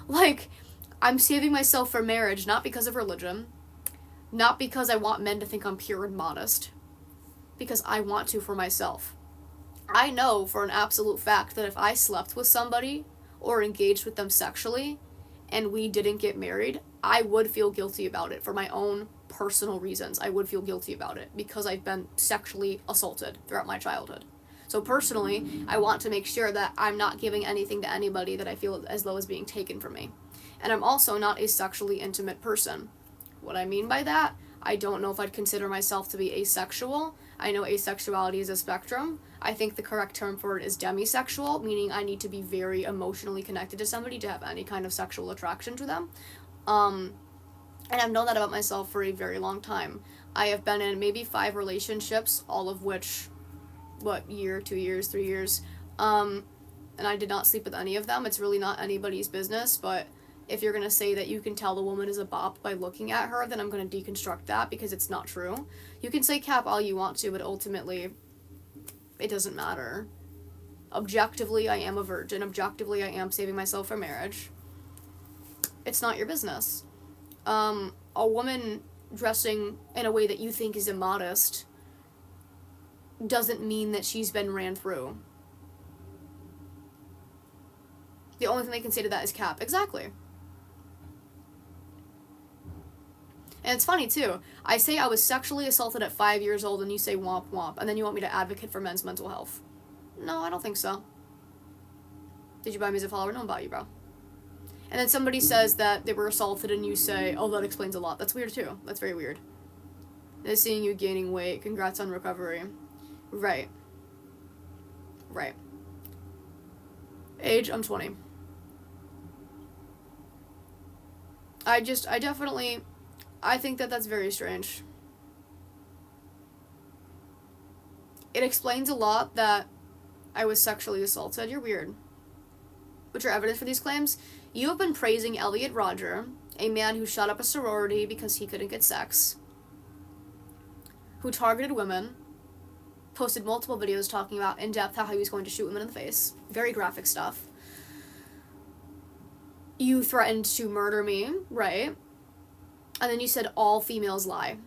Like, I'm saving myself for marriage not because of religion, not because I want men to think I'm pure and modest, because I want to for myself. I know for an absolute fact that if I slept with somebody or engaged with them sexually and we didn't get married, I would feel guilty about it for my own personal reasons. I would feel guilty about it because I've been sexually assaulted throughout my childhood. So personally, I want to make sure that I'm not giving anything to anybody that I feel as though is being taken from me. And I'm also not a sexually intimate person. What I mean by that, I don't know if I'd consider myself to be asexual. I know asexuality is a spectrum. I think the correct term for it is demisexual, meaning I need to be very emotionally connected to somebody to have any kind of sexual attraction to them. And I've known that about myself for a very long time. I have been in maybe 5 relationships, all of which, year, 2 years, 3 years, and I did not sleep with any of them. It's really not anybody's business, but if you're going to say that you can tell the woman is a bop by looking at her, then I'm going to deconstruct that because it's not true. You can say cap all you want to, but ultimately, it doesn't matter. Objectively, I am a virgin. Objectively, I am saving myself for marriage. It's not your business. A woman dressing in a way that you think is immodest doesn't mean that she's been ran through. The only thing they can say to that is cap. Exactly. And it's funny, too. I say I was sexually assaulted at 5 years old, and you say womp womp, and then you want me to advocate for men's mental health. No, I don't think so. Did you buy me as a follower? No one bought you, bro. And then somebody says that they were assaulted and you say, oh, that explains a lot. That's weird too. That's very weird. They're seeing you gaining weight. Congrats on recovery. Right. Right. Age, I'm 20. I think that that's very strange. It explains a lot that I was sexually assaulted. You're weird. What's your evidence for these claims? You have been praising Elliot Rodger, a man who shot up a sorority because he couldn't get sex, who targeted women, posted multiple videos talking about in depth how he was going to shoot women in the face. Very graphic stuff. You threatened to murder me, right? And then you said all females lie.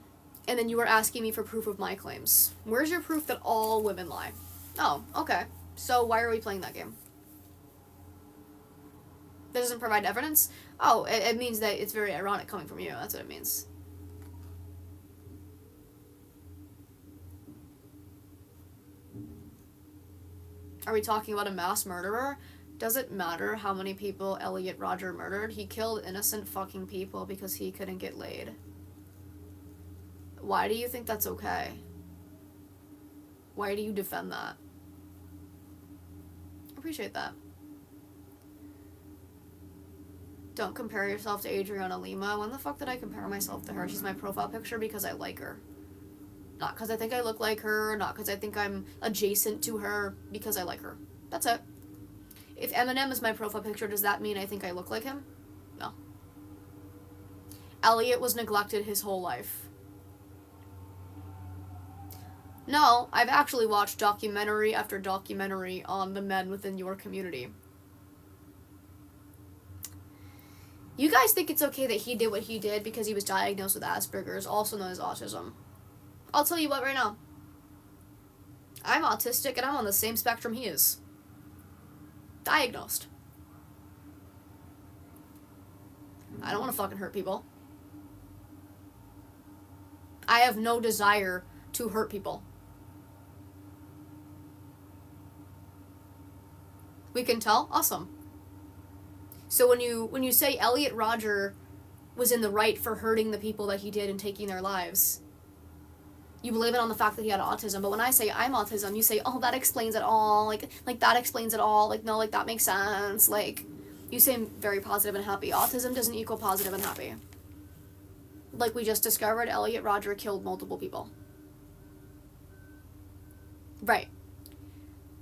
And then you were asking me for proof of my claims. Where's your proof that all women lie? Oh, okay. So why are we playing that game? That doesn't provide evidence? Oh, it means that it's very ironic coming from you. That's what it means. Are we talking about a mass murderer? Does it matter how many people Elliot Rodger murdered? He killed innocent fucking people because he couldn't get laid. Why do you think that's okay? Why do you defend that? I appreciate that. Don't compare yourself to Adriana Lima. When the fuck did I compare myself to her? She's my profile picture because I like her. Not because I think I look like her, not because I think I'm adjacent to her, because I like her. That's it. If Eminem is my profile picture, does that mean I think I look like him? No. Elliot was neglected his whole life. No, I've actually watched documentary after documentary on the men within your community. You guys think it's okay that he did what he did because he was diagnosed with Asperger's, also known as autism. I'll tell you what right now. I'm autistic and I'm on the same spectrum he is. Diagnosed. I don't want to fucking hurt people. I have no desire to hurt people. We can tell? Awesome. So when you say Elliot Rodger was in the right for hurting the people that he did and taking their lives, you blame it on the fact that he had autism. But when I say I'm autism, you say, oh, that explains it all. Like that explains it all. Like, no, like that makes sense. Like, you seem very positive and happy. Autism doesn't equal positive and happy. Like we just discovered, Elliot Rodger killed multiple people. Right.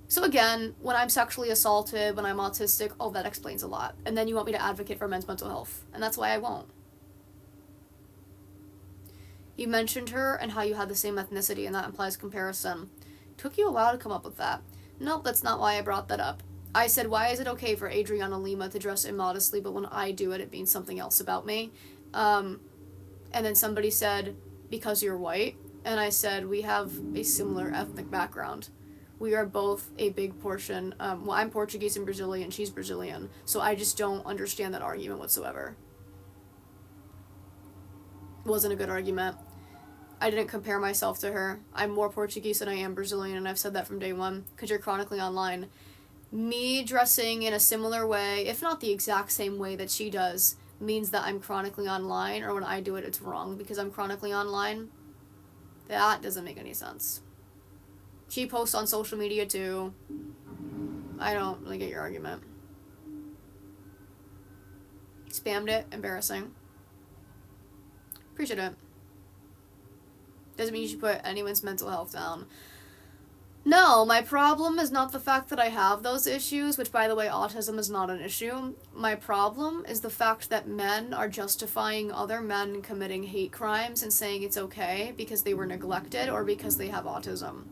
So again, when I'm sexually assaulted, when I'm autistic, oh, that explains a lot. And then you want me to advocate for men's mental health. And that's why I won't. You mentioned her and how you had the same ethnicity, and that implies comparison. Took you a while to come up with that. Nope, that's not why I brought that up. I said, why is it okay for Adriana Lima to dress immodestly, but when I do it, it means something else about me? And then somebody said, because you're white. And I said, we have a similar ethnic background. We are both a big portion. Well, I'm Portuguese and Brazilian. She's Brazilian. So I just don't understand that argument whatsoever. Wasn't a good argument. I didn't compare myself to her. I'm more Portuguese than I am Brazilian, and I've said that from day one, because you're chronically online. Me dressing in a similar way, if not the exact same way that she does, means that I'm chronically online, or when I do it, it's wrong because I'm chronically online. That doesn't make any sense. She posts on social media too. I don't really get your argument. Spammed it. Embarrassing. Appreciate it. Doesn't mean you should put anyone's mental health down. No, my problem is not the fact that I have those issues, which, by the way, autism is not an issue. My problem is the fact that men are justifying other men committing hate crimes and saying it's okay because they were neglected or because they have autism.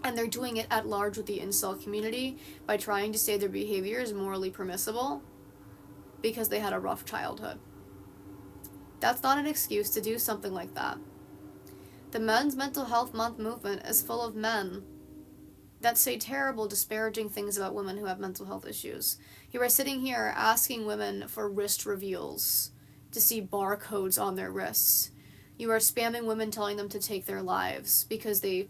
And they're doing it at large with the incel community by trying to say their behavior is morally permissible because they had a rough childhood. That's not an excuse to do something like that. The Men's Mental Health Month movement is full of men that say terrible, disparaging things about women who have mental health issues. You are sitting here asking women for wrist reveals to see barcodes on their wrists. You are spamming women telling them to take their lives because they,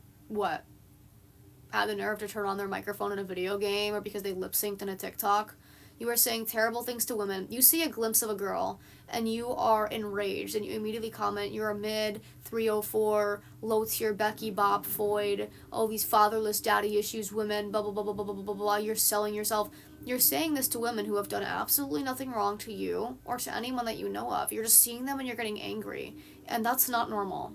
had the nerve to turn on their microphone in a video game or because they lip-synced in a TikTok. You are saying terrible things to women. You see a glimpse of a girl and you are enraged and you immediately comment, you're a mid 304, low tier Becky Bob Foyd, oh, these fatherless daddy issues women, blah, blah, blah, blah, blah, blah, blah, blah, you're selling yourself. You're saying this to women who have done absolutely nothing wrong to you or to anyone that you know of. You're just seeing them and you're getting angry. And that's not normal.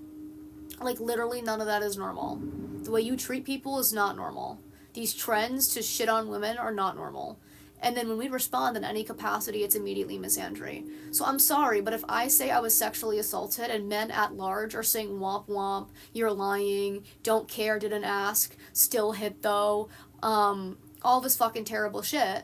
Like, literally none of that is normal. The way you treat people is not normal. These trends to shit on women are not normal. And then when we respond in any capacity, it's immediately misandry. So I'm sorry, but if I say I was sexually assaulted and men at large are saying womp womp, you're lying, don't care, didn't ask, still hit though, all this fucking terrible shit,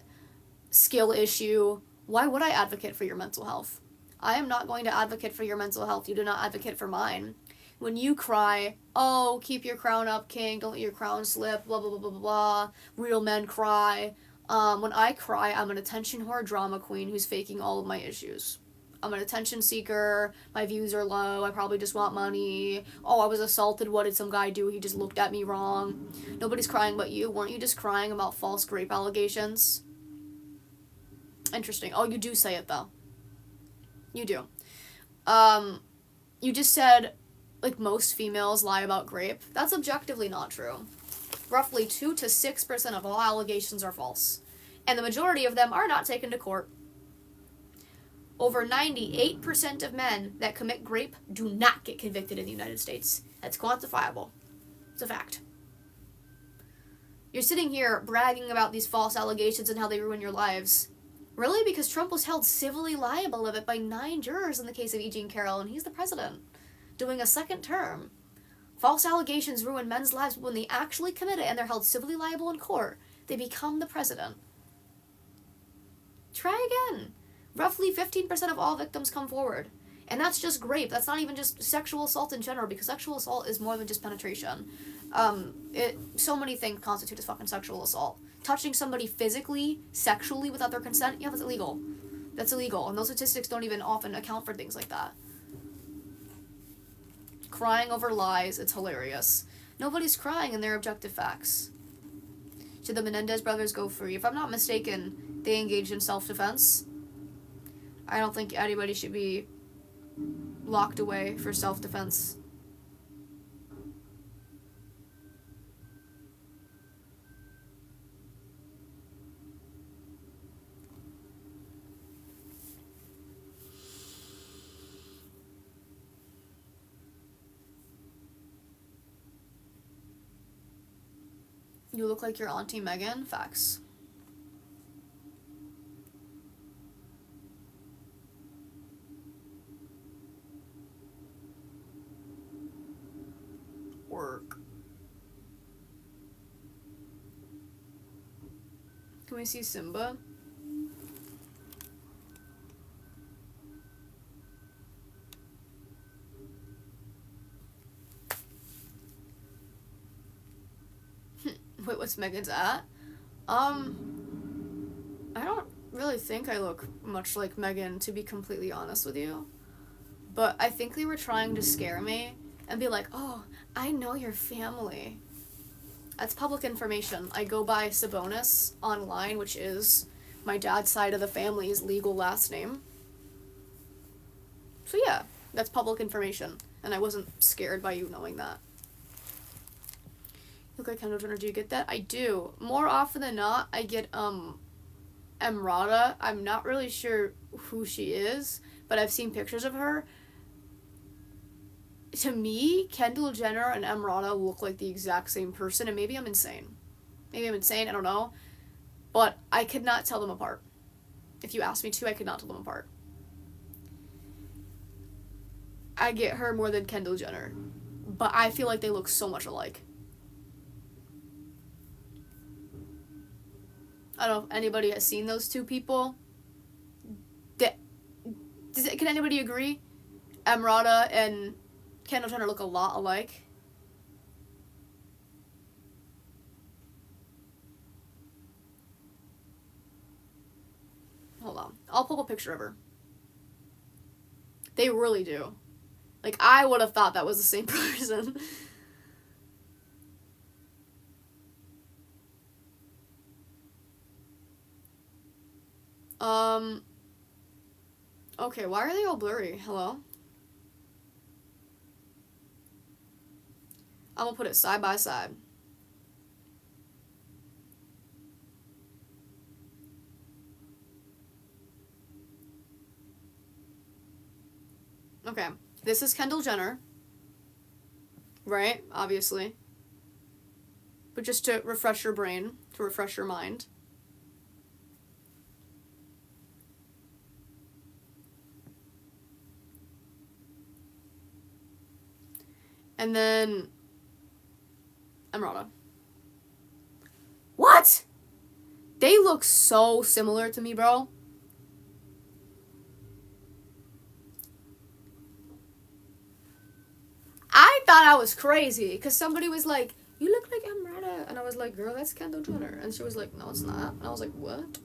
skill issue, why would I advocate for your mental health? I am not going to advocate for your mental health. You do not advocate for mine. When you cry, oh, keep your crown up, king, don't let your crown slip, blah, blah, blah, blah, blah, real men cry. When I cry, I'm an attention whore drama queen who's faking all of my issues. I'm an attention seeker, my views are low, I probably just want money, oh, I was assaulted, what did some guy do, he just looked at me wrong. Nobody's crying but you. Weren't you just crying about false rape allegations? Interesting. Oh, you do say it, though. You do. You just said, like, most females lie about rape. That's objectively not true. Roughly 2 to 6% of all allegations are false. And the majority of them are not taken to court. Over 98% of men that commit rape do not get convicted in the United States. That's quantifiable. It's a fact. You're sitting here bragging about these false allegations and how they ruin your lives. Really? Because Trump was held civilly liable of it by 9 jurors in the case of E. Jean Carroll, and he's the president, doing a second term. False allegations ruin men's lives, but when they actually commit it and they're held civilly liable in court, they become the president. Try again. Roughly 15% of all victims come forward. And that's just rape. That's not even just sexual assault in general, because sexual assault is more than just penetration. So many things constitute as fucking sexual assault. Touching somebody physically, sexually, without their consent, yeah, that's illegal. That's illegal, and those statistics don't even often account for things like that. Crying over lies, it's hilarious. Nobody's crying in their objective facts. Should the Menendez brothers go free? If I'm not mistaken, they engaged in self-defense. I don't think anybody should be locked away for self-defense. You look like your Auntie Megan. Facts. Work. Can we see Simba? Wait, what's Megan's at? I don't really think I look much like Megan, to be completely honest with you. But I think they were trying to scare me and be like, oh, I know your family. That's public information. I go by Sabonis online, which is my dad's side of the family's legal last name. So yeah, that's public information. And I wasn't scared by you knowing that. You look like Kendall Jenner. Do you get that? I do. More often than not, I get, Emrata. I'm not really sure who she is, but I've seen pictures of her. To me, Kendall Jenner and Emrata look like the exact same person, and maybe I'm insane. I don't know. But I could not tell them apart. If you asked me to, I could not tell them apart. I get her more than Kendall Jenner, but I feel like they look so much alike. I don't know if anybody has seen those two people. Can anybody agree? Emrata and Kendall Jenner look a lot alike. Hold on. I'll pull up a picture of her. They really do. Like, I would have thought that was the same person. Okay, why are they all blurry? Hello? I'm gonna put it side by side. Okay, this is Kendall Jenner. Right? Obviously. But just to refresh your brain, to refresh your mind. And then Emeralda. What? They look so similar to me, bro. I thought I was crazy because somebody was like, "You look like Emeralda," and I was like, "Girl, that's Kendall Jenner," and she was like, "No, it's not," and I was like, "What?"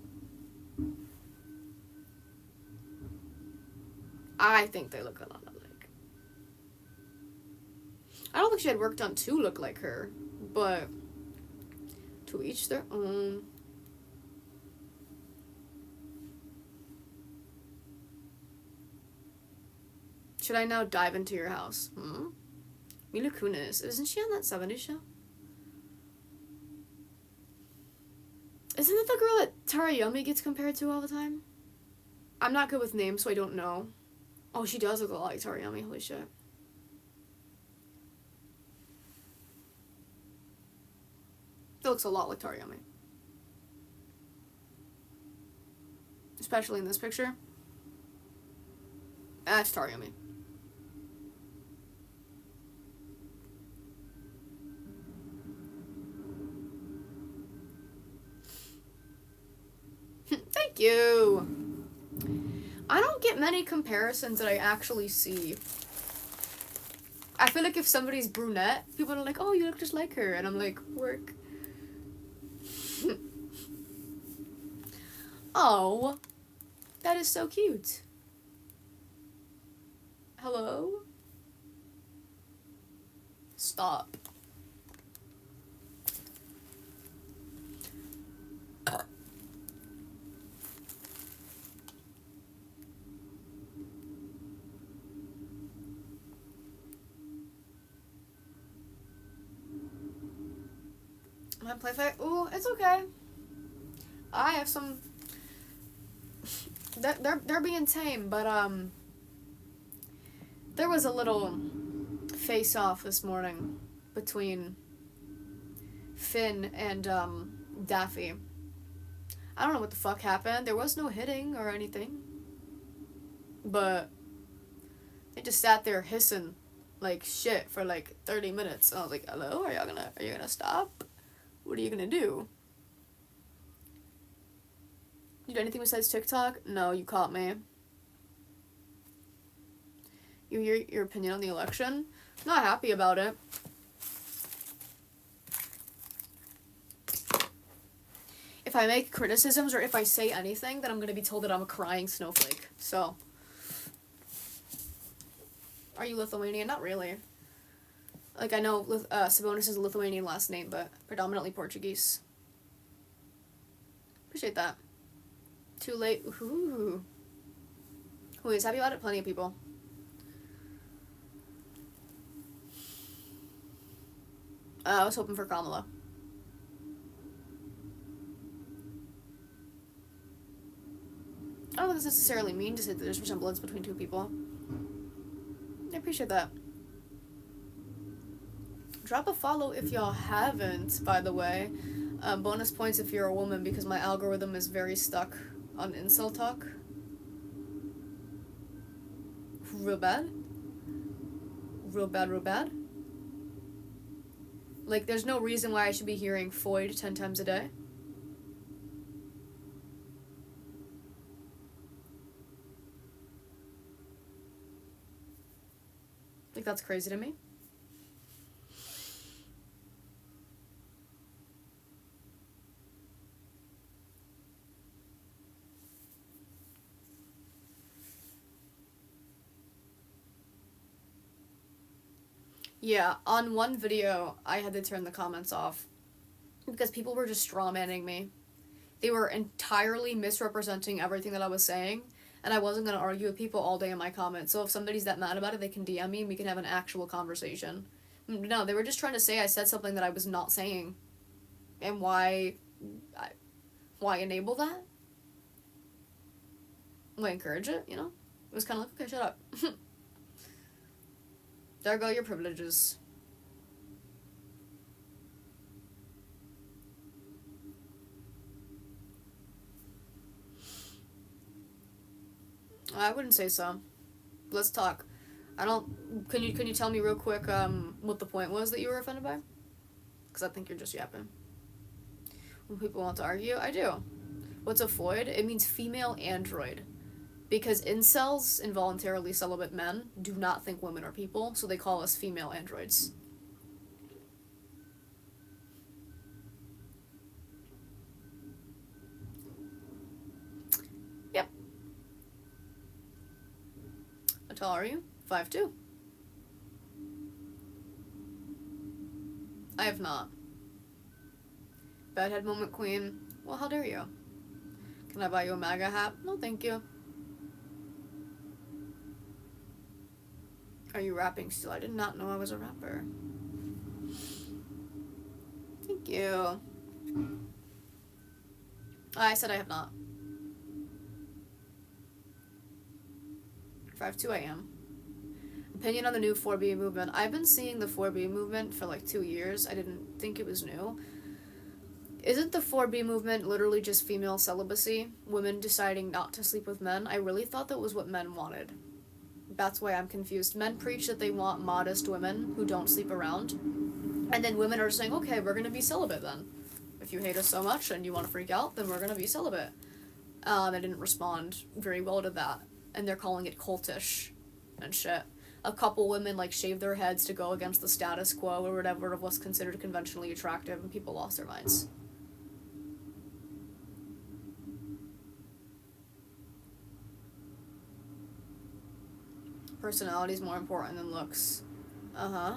I think they look a lot alike. I don't think she had work done to look like her, but to each their own. Should I now dive into your house? Mila Kunis. Isn't she on that 70s show? Isn't it the girl that Tarayomi gets compared to all the time? I'm not good with names, so I don't know. Oh, she does look a lot like Tarayomi. Holy shit. It looks a lot like Tarayomi. Especially in this picture. That's Tarayomi. Thank you. I don't get many comparisons that I actually see. I feel like if somebody's brunette, people are like, "Oh, you look just like her," and I'm like, "Work." Oh, that is so cute. Hello? Stop. My play fight? Ooh, it's okay. I have some. They're being tame, but there was a little face-off this morning between Finn and Daffy. I don't know what the fuck happened. There was no hitting or anything, but they just sat there hissing like shit for like 30 minutes. And I was like, "Hello, are you gonna stop? What are you gonna do? You do anything besides TikTok?" "No, you caught me." You hear your opinion on the election? Not happy about it. If I make criticisms or if I say anything, then I'm gonna be told that I'm a crying snowflake. So, are you Lithuanian? Not really. Like, I know Sabonis is a Lithuanian last name, but predominantly Portuguese. Appreciate that. Too late. Ooh. Who is happy about it? Plenty of people. I was hoping for Kamala. I don't think it's necessarily mean to say that there's resemblance between two people. I appreciate that. Drop a follow if y'all haven't, by the way. Bonus points if you're a woman because my algorithm is very stuck on incel talk. Real bad. Real bad, real bad. Like, there's no reason why I should be hearing Foyd 10 times a day. Like, that's crazy to me. Yeah, on one video, I had to turn the comments off because people were just strawmanning me. They were entirely misrepresenting everything that I was saying, and I wasn't going to argue with people all day in my comments. So if somebody's that mad about it, they can DM me and we can have an actual conversation. No, they were just trying to say I said something that I was not saying. And why enable that? Why encourage it, you know? It was kind of like, okay, shut up. There go your privileges. I wouldn't say so. Let's talk. Can you tell me real quick what the point was that you were offended by? Because I think you're just yapping. When people want to argue, I do. What's a foid? It means female android. Because incels, involuntarily celibate men, do not think women are people, so they call us female androids. Yep. How tall are you? 5'2". I have not. Bedhead moment queen. Well, how dare you? Can I buy you a MAGA hat? No, thank you. Are you rapping still? I did not know I was a rapper. Thank you. I said I have not. 5'2" I am. Opinion on the new 4B movement. I've been seeing the 4B movement for like 2 years. I didn't think it was new. Isn't the 4B movement literally just female celibacy? Women deciding not to sleep with men? I really thought that was what men wanted. That's why I'm confused. Men preach that they want modest women who don't sleep around. And then women are saying, okay, we're going to be celibate then. If you hate us so much and you want to freak out, then we're going to be celibate. I didn't respond very well to that. And they're calling it cultish and shit. A couple women like shave their heads to go against the status quo or whatever of what's considered conventionally attractive, and people lost their minds. Personality is more important than looks. Uh-huh.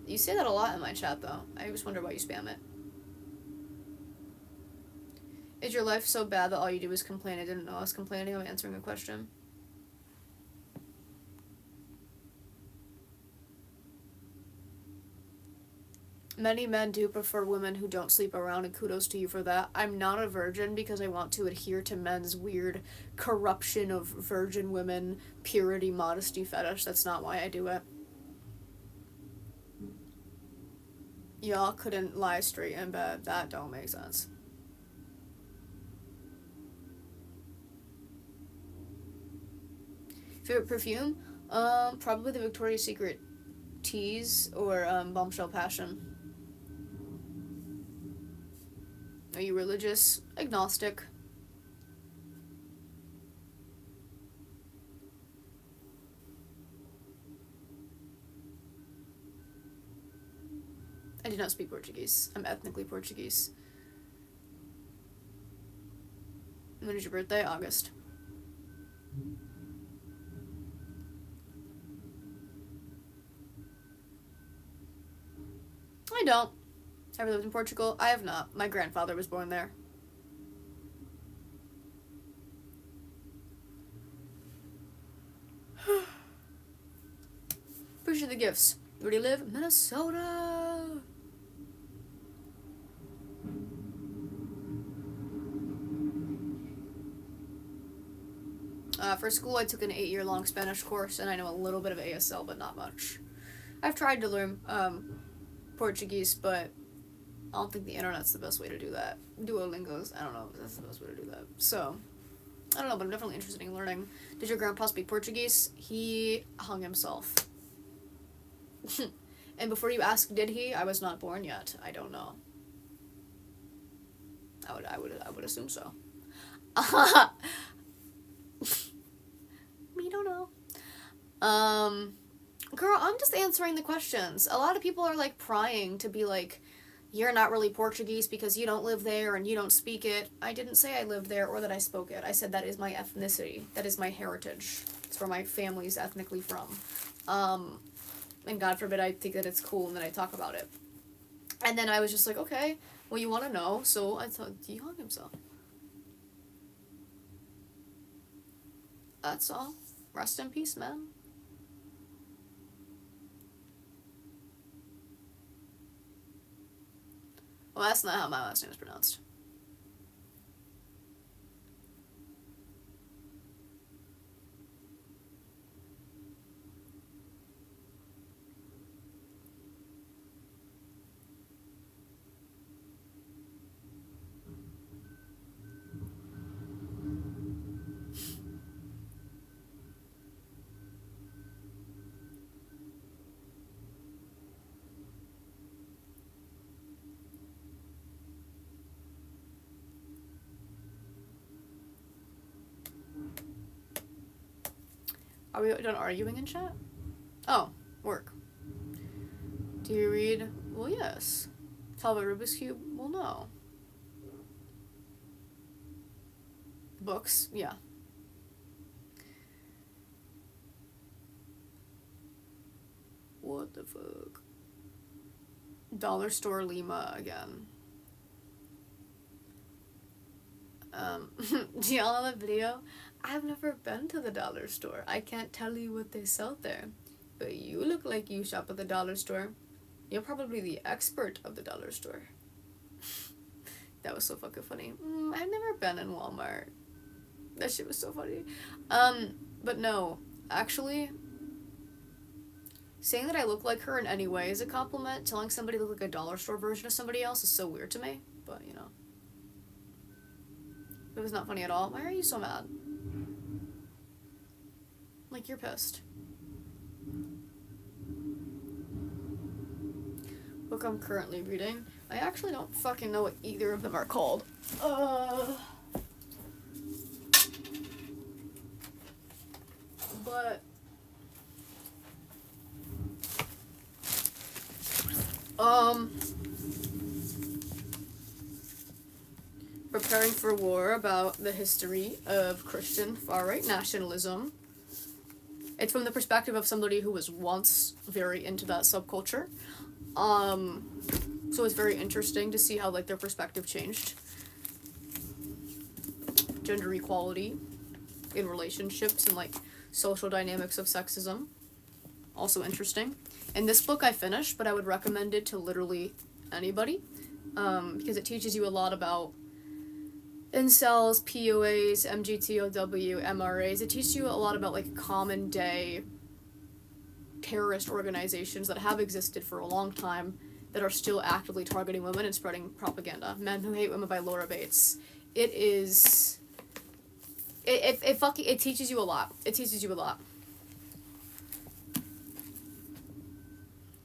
You say that a lot in my chat, though. I just wonder why you spam it. Is your life so bad that all you do is complain? I didn't know I was complaining. I'm answering a question. Many men do prefer women who don't sleep around, and kudos to you for that. I'm not a virgin because I want to adhere to men's weird corruption of virgin women, purity, modesty fetish. That's not why I do it. Y'all couldn't lie straight in bed. That don't make sense. Favorite perfume? Probably the Victoria's Secret Tease or Bombshell Passion. Are you religious? Agnostic. I do not speak Portuguese. I'm ethnically Portuguese. When is your birthday? August. I don't. Ever lived in Portugal? I have not. My grandfather was born there. Appreciate the gifts. Where do you live? Minnesota. For school, I took an 8-year-long Spanish course, and I know a little bit of ASL, but not much. I've tried to learn Portuguese, but I don't think the internet's the best way to do that. Duolingo's, I don't know if that's the best way to do that. So, I don't know, but I'm definitely interested in learning. Did your grandpa speak Portuguese? He hung himself. And before you ask, did he? I was not born yet. I don't know. I would assume so. We don't know. Girl, I'm just answering the questions. A lot of people are like prying to be like, you're not really Portuguese because you don't live there and you don't speak it. I didn't say I lived there or that I spoke it. I said that is my ethnicity. That is my heritage. It's where my family's ethnically from. And God forbid I think that it's cool and that I talk about it. And then I was just like, okay, well, you want to know, so I thought, he hung himself. That's all. Rest in peace, man. Well, that's not how my last name is pronounced. Are we done arguing in chat? Oh, work. Do you read? Well, yes. Tell about Rubik's Cube? Well, no. Books? Yeah. What the fuck? Dollar Store Lima again. Do y'all know the video? I've never been to the dollar store. I can't tell you what they sell there. But you look like you shop at the dollar store. You're probably the expert of the dollar store. That was so fucking funny. I've never been in Walmart. That shit was so funny. But no, actually, saying that I look like her in any way is a compliment. Telling somebody to look like a dollar store version of somebody else is so weird to me. But, you know. It was not funny at all. Why are you so mad? Like, you're pissed. Book I'm currently reading. I actually don't fucking know what either of them are called. But Preparing for War, about the history of Christian far-right nationalism. It's from the perspective of somebody who was once very into that subculture. So it's very interesting to see how, like, their perspective changed. Gender equality in relationships and, like, social dynamics of sexism. Also interesting. And this book I finished, but I would recommend it to literally anybody, because it teaches you a lot about incels, POAs, MGTOW, MRAs. It teaches you a lot about, like, common day terrorist organizations that have existed for a long time that are still actively targeting women and spreading propaganda. Men Who Hate Women by Laura Bates. It is... It teaches you a lot. It teaches you a lot.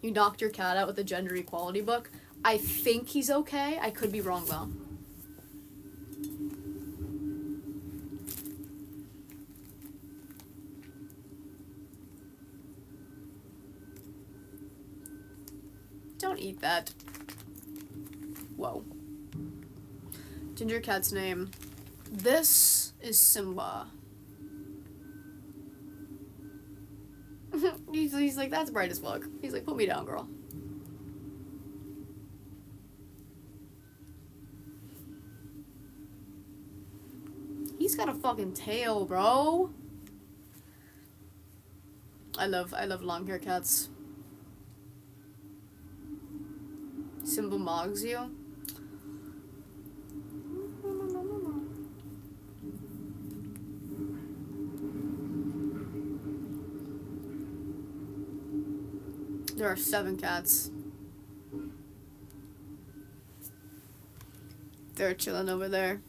You knocked your cat out with the gender equality book. I think he's okay. I could be wrong, though. Don't eat that. Whoa. Ginger cat's name. This is Simba. he's like, that's bright as fuck. He's like, put me down, girl. He's got a fucking tail, bro. I love long hair cats. Simba mogs you. There are 7 cats. They're chilling over there.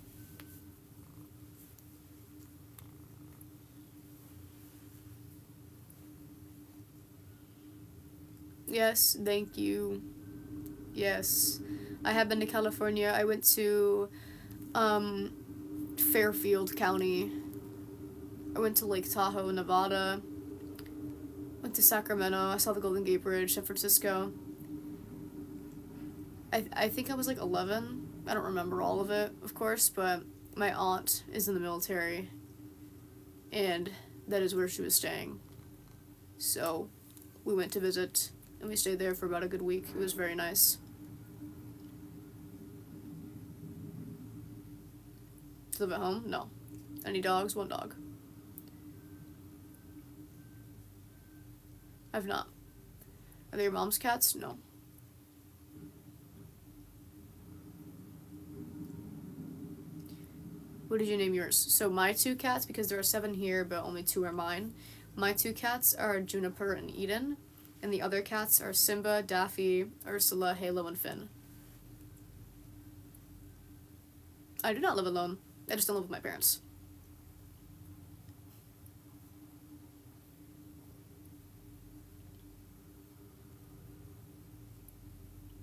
Yes, thank you. Yes. I have been to California. I went to Fairfield County. I went to Lake Tahoe, Nevada. Went to Sacramento. I saw the Golden Gate Bridge, San Francisco. I think I was like 11. I don't remember all of it, of course, but my aunt is in the military, and that is where she was staying. So we went to visit, and we stayed there for about a good week. It was very nice. Live at home? No. Any dogs? 1 dog. I've not. Are they your mom's cats? No. What did you name yours? So my 2 cats, because there are 7 here, but only 2 are mine. My 2 cats are Juniper and Eden, and the other cats are Simba, Daffy, Ursula, Halo, and Finn. I do not live alone. I just don't live with my parents.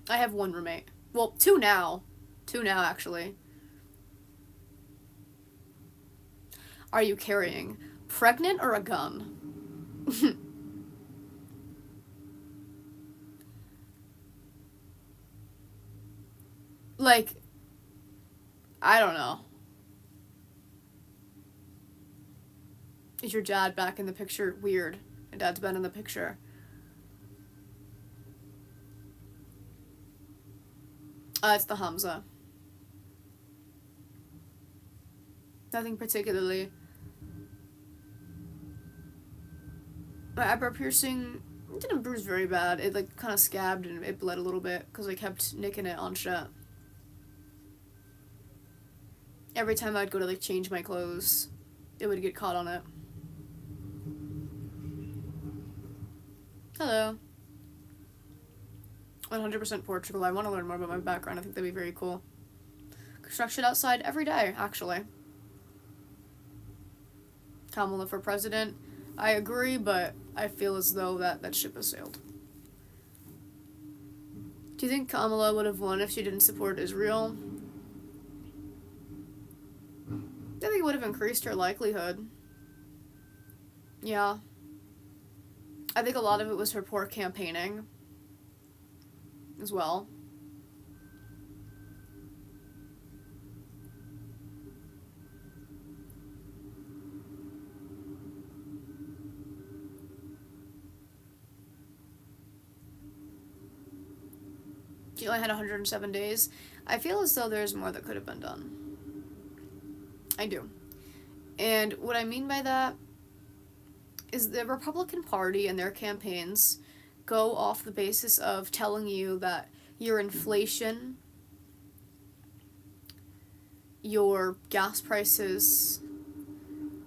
I have 1 roommate. Well, 2 now. 2 now, actually. Are you carrying? Pregnant or a gun? Like, I don't know. Is your dad back in the picture? Weird. My dad's been in the picture. It's the Hamza. Nothing particularly. My eyebrow piercing didn't bruise very bad. It like kind of scabbed and it bled a little bit because I kept nicking it on shit. Every time I'd go to like change my clothes, it would get caught on it. Hello. 100% Portugal. I want to learn more about my background. I think that'd be very cool. Construction outside every day, actually. Kamala for president. I agree, but I feel as though that ship has sailed. Do you think Kamala would have won if she didn't support Israel? I think it would have increased her likelihood. Yeah. I think a lot of it was her poor campaigning as well. She only had 107 days. I feel as though there's more that could have been done. I do. And what I mean by that is the Republican Party and their campaigns go off the basis of telling you that your inflation, your gas prices,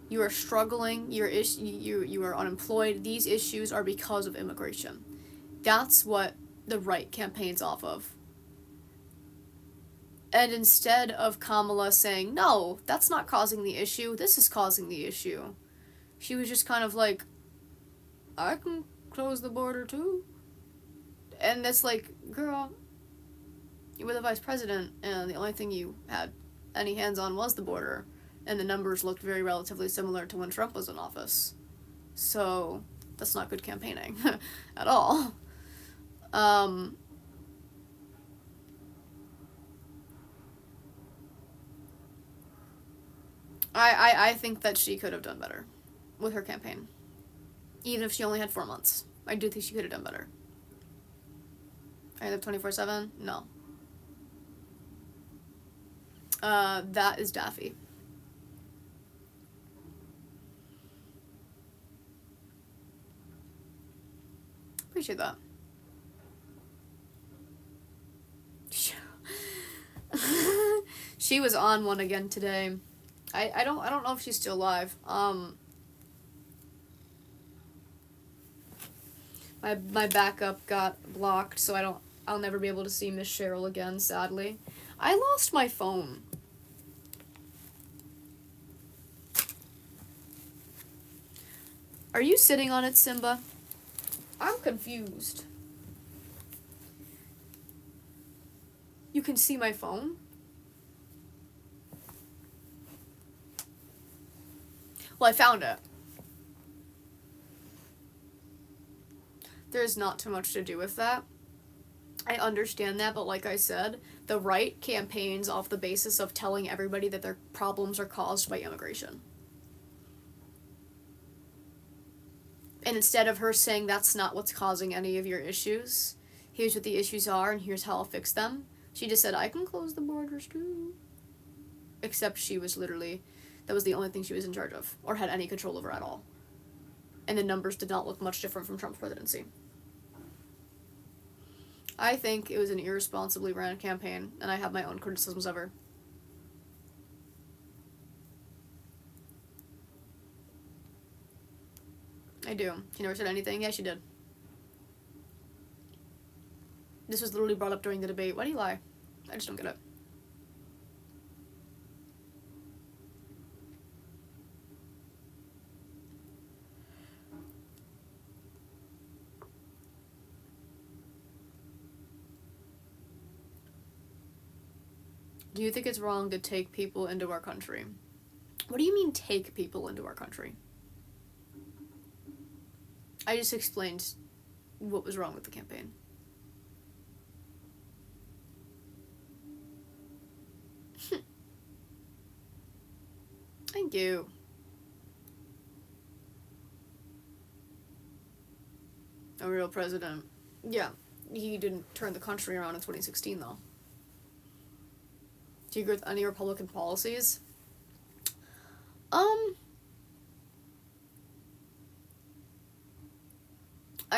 you are struggling, you are unemployed, these issues are because of immigration. That's what the right campaigns off of. And instead of Kamala saying, no, that's not causing the issue, this is causing the issue, she was just kind of like, I can close the border too. And it's like, girl, you were the vice president, and the only thing you had any hands on was the border. And the numbers looked very relatively similar to when Trump was in office. So, that's not good campaigning at all. I think that she could have done better with her campaign. Even if she only had 4 months. I do think she could have done better. I live 24/7? No. That is Daffy. Appreciate that. She was on one again today. I don't know if she's still alive. My backup got blocked, so I'll never be able to see Miss Cheryl again, sadly. I lost my phone. Are you sitting on it, Simba? I'm confused. You can see my phone? Well, I found it. There's not too much to do with that. I understand that, but like I said, the right campaigns off the basis of telling everybody that their problems are caused by immigration. And instead of her saying that's not what's causing any of your issues, here's what the issues are and here's how I'll fix them, she just said, I can close the borders too. Except she was literally, that was the only thing she was in charge of, or had any control over at all. and the numbers did not look much different from Trump's presidency. I think it was an irresponsibly ran campaign, and I have my own criticisms of her. I do. She never said anything. Yeah, she did. This was literally brought up during the debate. Why do you lie? I just don't get it. Do you think it's wrong to take people into our country? What do you mean, take people into our country? I just explained what was wrong with the campaign. Thank you. A real president. Yeah, he didn't turn the country around in 2016, though. Do you agree with any Republican policies? I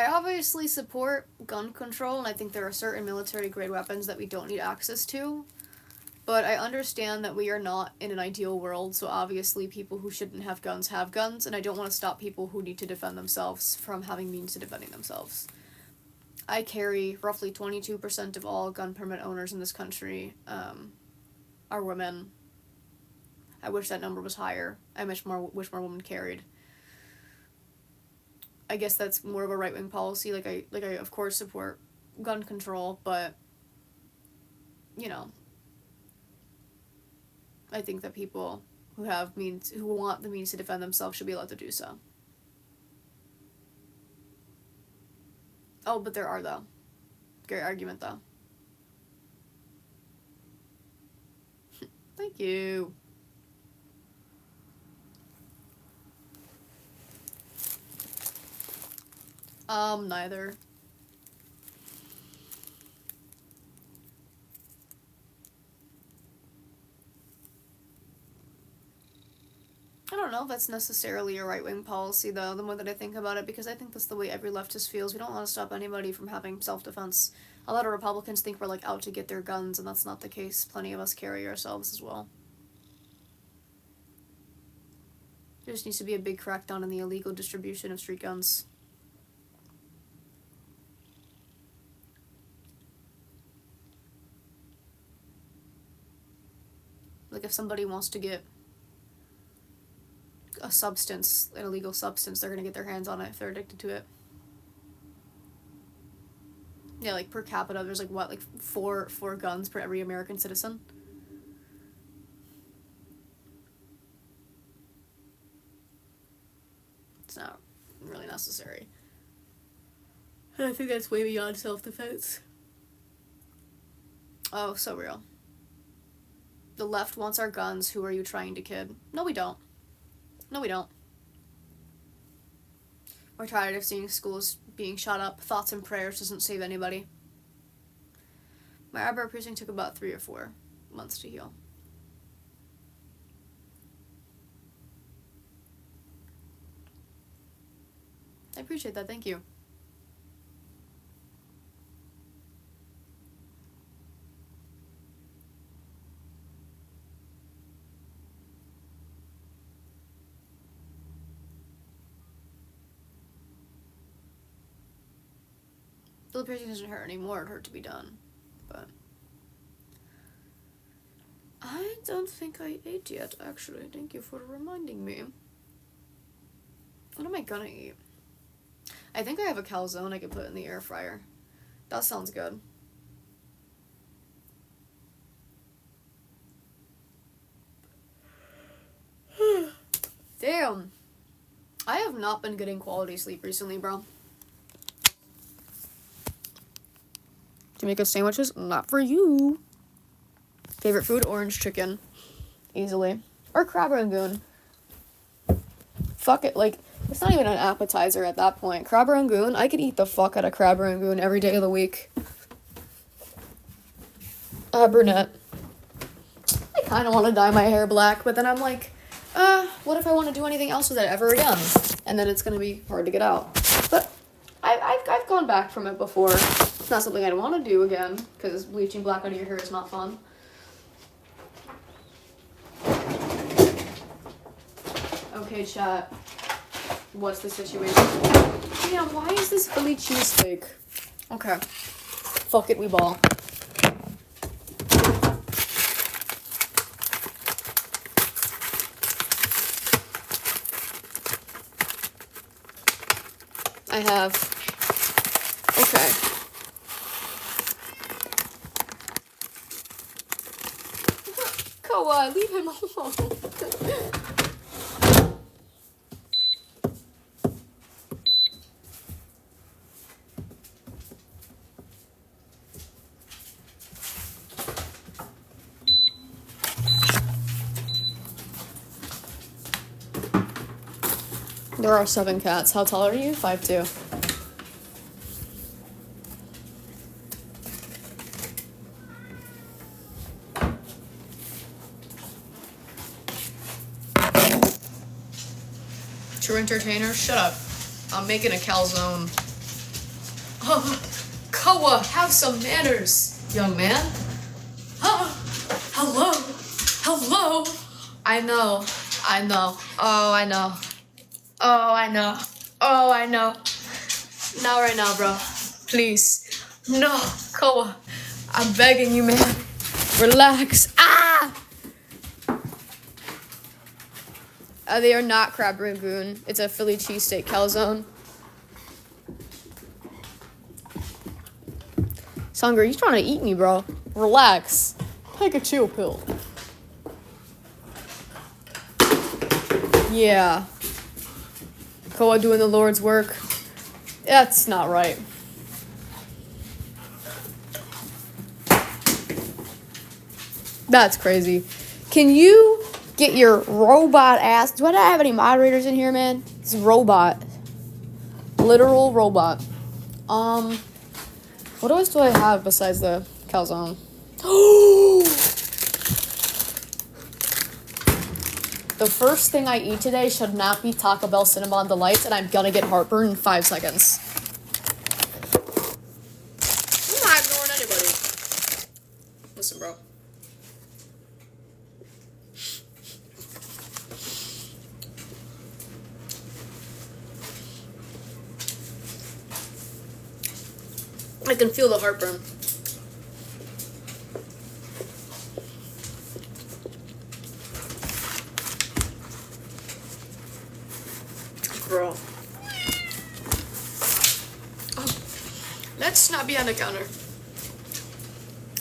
obviously support gun control, and I think there are certain military-grade weapons that we don't need access to. But I understand that we are not in an ideal world, so obviously people who shouldn't have guns, and I don't want to stop people who need to defend themselves from having means to defending themselves. I carry roughly 22% of all gun permit owners in this country are women. I wish that number was higher. I wish more women carried. I guess that's more of a right-wing policy. Like I of course support gun control, but you know, I think that people who want the means to defend themselves should be allowed to do so. Oh, but there are, though. Great argument, though. Thank you. Neither. I don't know if that's necessarily a right-wing policy, though, the more that I think about it, because I think that's the way every leftist feels. We don't want to stop anybody from having self-defense. A lot of Republicans think we're, like, out to get their guns, and that's not the case. Plenty of us carry ourselves as well. There just needs to be a big crackdown on the illegal distribution of street guns. Like, if somebody wants to get a substance, an illegal substance, they're gonna get their hands on it if they're addicted to it. Yeah, like, per capita, there's, like, what, like, four guns per every American citizen? It's not really necessary. I think that's way beyond self-defense. Oh, so real. The left wants our guns. Who are you trying to kid? No, we don't. No, we don't. We're tired of seeing schools being shot up. Thoughts and prayers doesn't save anybody. My eyebrow piercing took about 3 or 4 months to heal. I appreciate that, thank you. The piercing doesn't hurt anymore, it hurt to be done. But I don't think I ate yet, actually. Thank you for reminding me. What am I gonna eat? I think I have a calzone I could put in the air fryer. That sounds good. Damn. I have not been getting quality sleep recently, bro. Do you make us sandwiches? Not for you. Favorite food? Orange chicken. Easily. Or crab rangoon. Fuck it, like, it's not even an appetizer at that point. Crab rangoon? I could eat the fuck out of crab rangoon every day of the week. Brunette. I kind of want to dye my hair black, but then I'm like, what if I want to do anything else with it ever again? and then it's gonna be hard to get out. But I've gone back from it before. It's not something I'd want to do again, because bleaching black out of your hair is not fun. Okay, chat. What's the situation? Damn, why is this Philly cheesesteak? Okay. Fuck it, we ball. I have. Okay. Koa, leave him alone. There are 7 cats. How tall are you? 5'2". True entertainer? Shut up. I'm making a calzone. Oh, Koa, have some manners, young man. Oh, hello. Hello. I know. Oh, I know. Oh, I know. Oh, I know. Not right now, bro. Please. No, Koa. I'm begging you, man. Relax. Ah! They are not crab rangoon. It's a Philly cheesesteak calzone. Sanger, you trying to eat me, bro. Relax. Take a chill pill. Yeah. Koa doing the Lord's work. That's not right. That's crazy. Can you get your robot ass... Do I not have any moderators in here, man? It's robot. Literal robot. What else do I have besides the calzone? The first thing I eat today should not be Taco Bell Cinnamon Delights, and I'm gonna get heartburn in 5 seconds. I'm not ignoring anybody. Listen, bro. I can feel the heartburn. Bro. Oh, let's not be on the counter.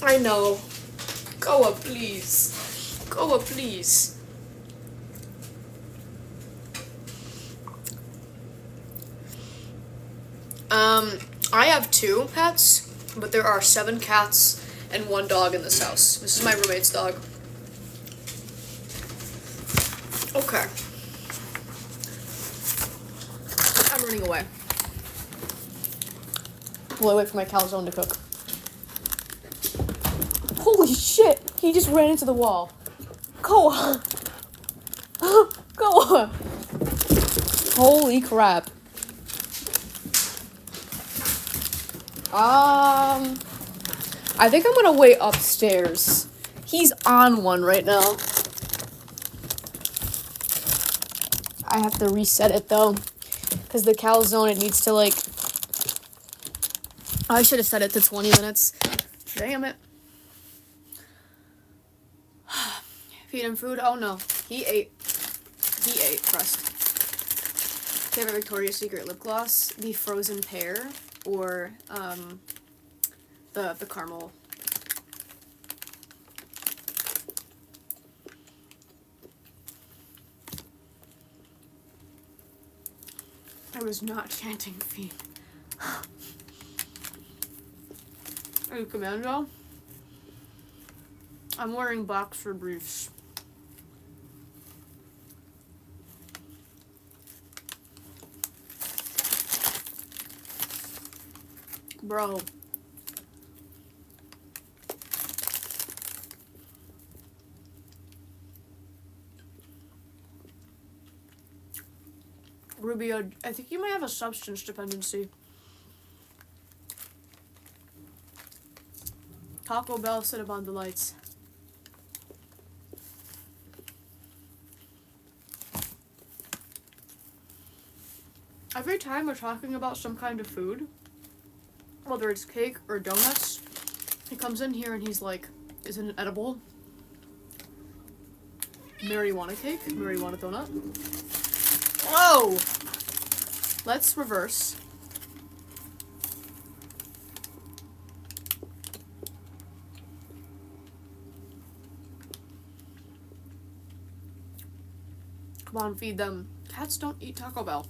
I know. Koa, please. Koa, please. I have 2 pets, but there are 7 cats and 1 dog in this house. This is my roommate's dog. Okay. I'm running away. While I wait for my calzone to cook. Holy shit! He just ran into the wall. Koa! Koa! Holy crap. I think I'm gonna wait upstairs. He's on one right now. I have to reset it though. Because the calzone, it needs to like... I should have set it to 20 minutes. Damn it. Feed him food? Oh no. He ate. Crust. Favorite Victoria's Secret lip gloss? The frozen pear or the caramel. I was not chanting feet. Are you commando? I'm wearing boxer briefs. Bro. Rubio, I think you might have a substance dependency. Taco Bell Cinnabon Delights. Every time we're talking about some kind of food, whether it's cake or donuts, he comes in here and he's like, isn't it edible? Marijuana cake? Marijuana donut? Whoa! Let's reverse. Come on, feed them. Cats don't eat Taco Bell.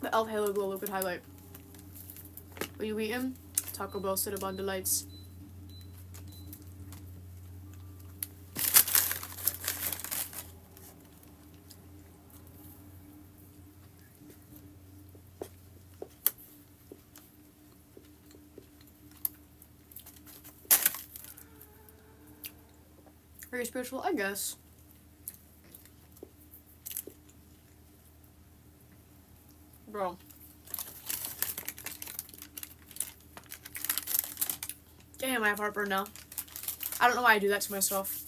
The Elf Halo Glow Liquid Highlight. Will you eat him? Taco Bell Cinnabon Delights. Very spiritual, I guess. Bro. Damn, I have heartburn now. I don't know why I do that to myself.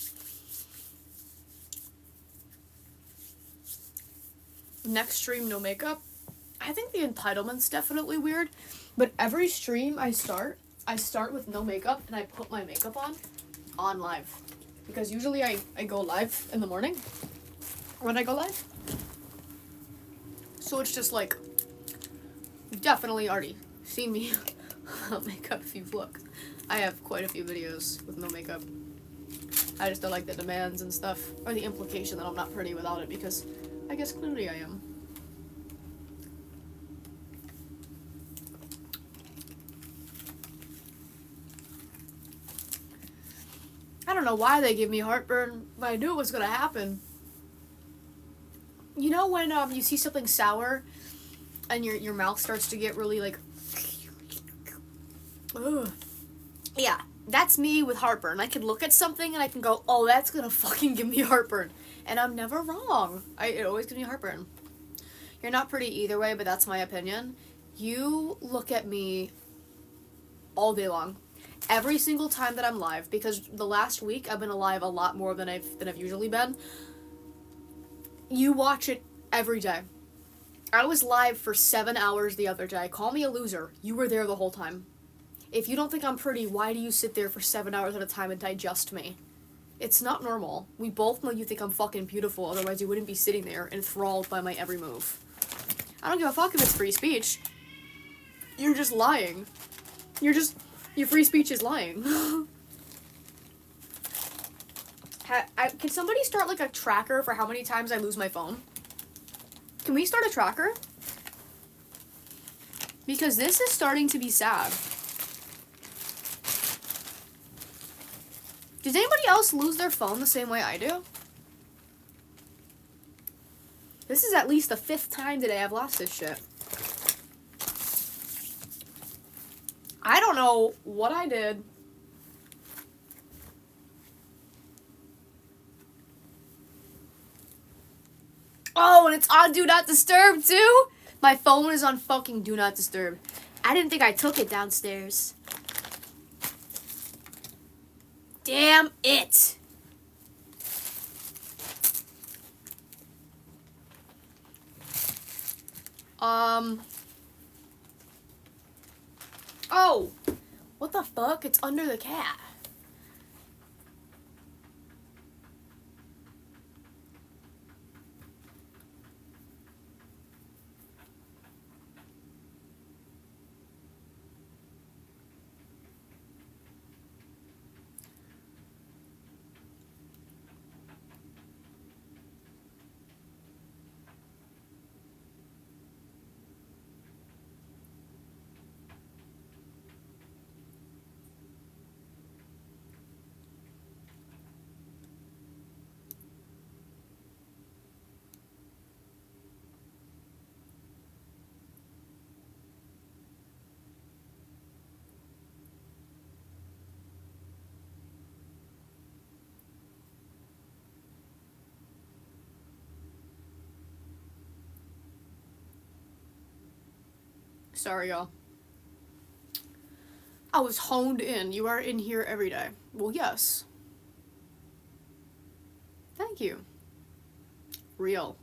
Next stream, no makeup. I think the entitlement's definitely weird, but every stream I start with no makeup and I put my makeup on live. Because usually I go live in the morning when I go live. So it's just like, you've definitely already seen me without makeup if you've looked. I have quite a few videos with no makeup. I just don't like the demands and stuff, or the implication that I'm not pretty without it, because I guess clearly I am. I don't know why they give me heartburn, but I knew it was gonna happen. You know when you see something sour and your mouth starts to get really like, ugh. Yeah, that's me with heartburn. I can look at something and I can go, oh, that's gonna fucking give me heartburn. And I'm never wrong. It always gives me heartburn. You're not pretty either way, but that's my opinion. You look at me all day long. Every single time that I'm live, because the last week I've been alive a lot more than I've usually been. You watch it every day. I was live for 7 hours the other day. Call me a loser. You were there the whole time. If you don't think I'm pretty, why do you sit there for 7 hours at a time and digest me? It's not normal. We both know you think I'm fucking beautiful, otherwise you wouldn't be sitting there enthralled by my every move. I don't give a fuck if it's free speech. You're just lying. Your free speech is lying. Can somebody start like a tracker for how many times I lose my phone? Can we start a tracker? Because this is starting to be sad. Does anybody else lose their phone the same way I do? This is at least the 5th time today I've lost this shit. I don't know what I did. Oh, and it's on Do Not Disturb too? My phone is on fucking Do Not Disturb. I didn't think I took it downstairs. Damn it. Oh, what the fuck? It's under the cat. Sorry, y'all. I was honed in. You are in here every day. Well, yes. Thank you. Real.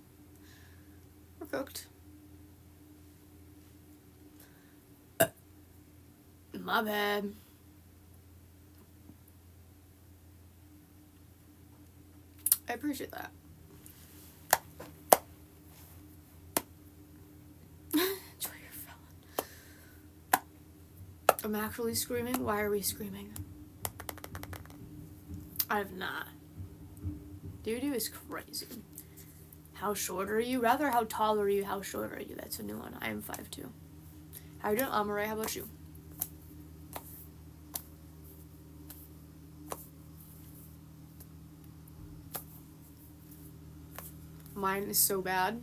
We're cooked. My bad. I appreciate that. Enjoy your felon. I'm actually screaming? Why are we screaming? I've not. Doo-doo is crazy. How short are you? Rather, how tall are you? How short are you? That's a new one. I am 5'2". How you doing, Amare? How about you? Mine is so bad.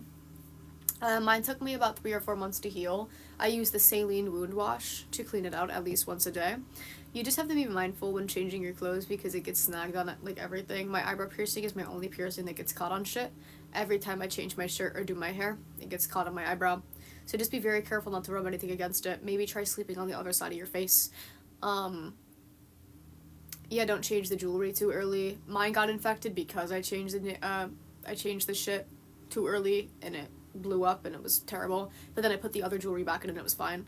Mine took me about 3 or 4 months to heal. I use the saline wound wash to clean it out at least once a day. You just have to be mindful when changing your clothes because it gets snagged on like everything. My eyebrow piercing is my only piercing that gets caught on shit. Every time I change my shirt or do my hair, it gets caught on my eyebrow. So just be very careful not to rub anything against it. Maybe try sleeping on the other side of your face. Yeah, don't change the jewelry too early. Mine got infected because I changed the shit too early and it blew up and it was terrible. But then I put the other jewelry back in and it was fine.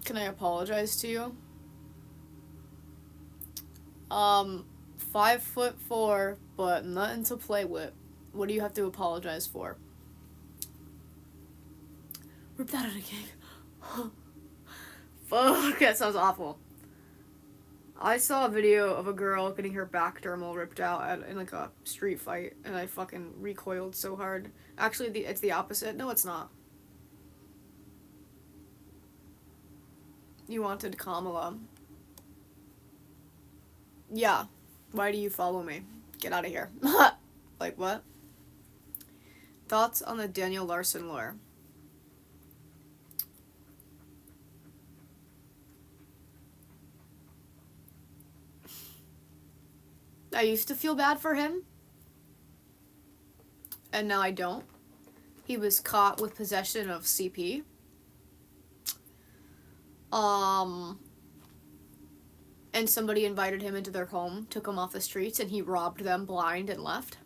Can I apologize to you? 5'4", but nothing to play with. What do you have to apologize for? Rip that out of the cake. Fuck, that sounds awful. I saw a video of a girl getting her back dermal ripped out in like a street fight, and I fucking recoiled so hard. Actually, it's the opposite. No, it's not. You wanted Kamala. Yeah. Why do you follow me? Get out of here. Like, what? Thoughts on the Daniel Larson lore? I used to feel bad for him. And now I don't. He was caught with possession of CP. And somebody invited him into their home, took him off the streets, and he robbed them blind and left.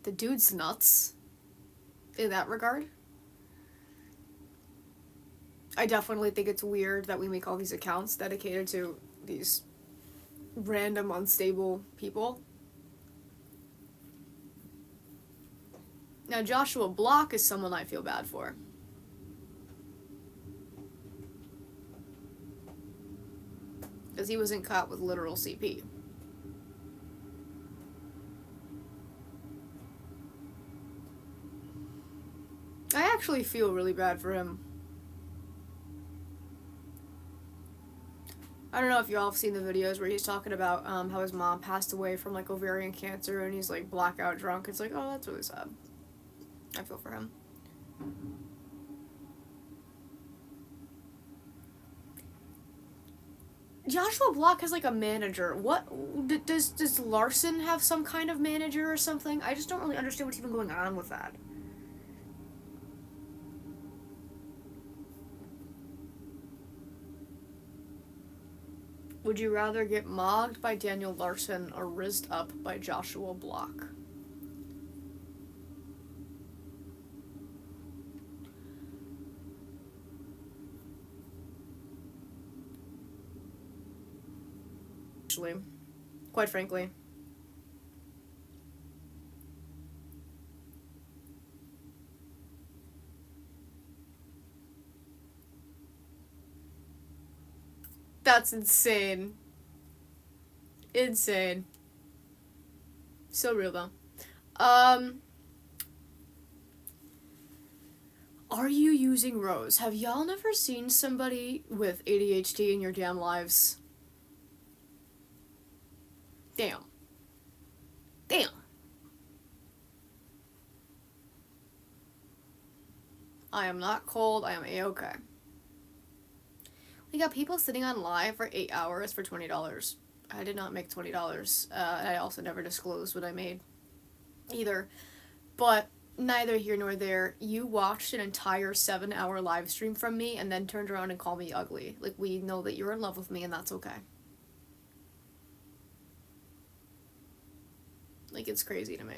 The dude's nuts. In that regard. I definitely think it's weird that we make all these accounts dedicated to these random unstable people. Now, Joshua Block is someone I feel bad for. Because he wasn't caught with literal CP. I actually feel really bad for him. I don't know if you all have seen the videos where he's talking about how his mom passed away from like ovarian cancer and he's like blackout drunk. It's like, oh, that's really sad. I feel for him. Joshua Block has like a manager. What does Larson have some kind of manager or something? I just don't really understand what's even going on with that. Would you rather get mogged by Daniel Larson or rizzed up by Joshua Block? Actually, quite frankly. That's insane. Insane. So real though. Are you using Rose? Have y'all never seen somebody with ADHD in your damn lives? Damn. Damn. I am not cold. I am A-okay. We got people sitting on live for 8 hours for $20. I did not make $20. And I also never disclosed what I made either. But neither here nor there. You watched an entire 7-hour live stream from me and then turned around and called me ugly. Like, we know that you're in love with me and that's okay. Like, it's crazy to me.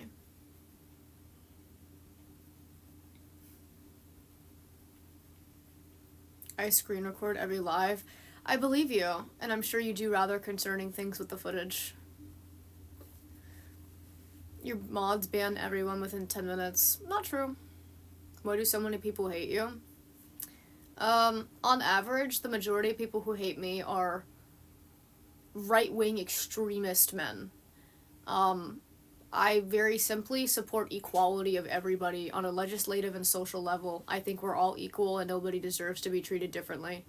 I screen record every live. I believe you, and I'm sure you do rather concerning things with the footage. Your mods ban everyone within 10 minutes. Not true. Why do so many people hate you? On average, the majority of people who hate me are right-wing extremist men. I very simply support equality of everybody on a legislative and social level. I think we're all equal and nobody deserves to be treated differently.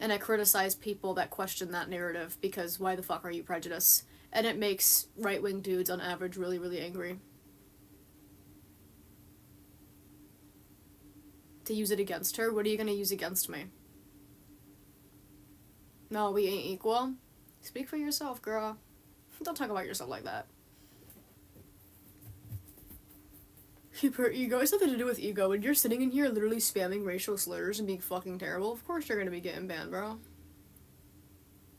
And I criticize people that question that narrative because why the fuck are you prejudiced? And it makes right-wing dudes on average really, really angry. To use it against her? What are you gonna use against me? No, we ain't equal? Speak for yourself, girl. Don't talk about yourself like that. Hyper ego. It's nothing to do with ego. When you're sitting in here literally spamming racial slurs and being fucking terrible, of course you're gonna be getting banned, bro.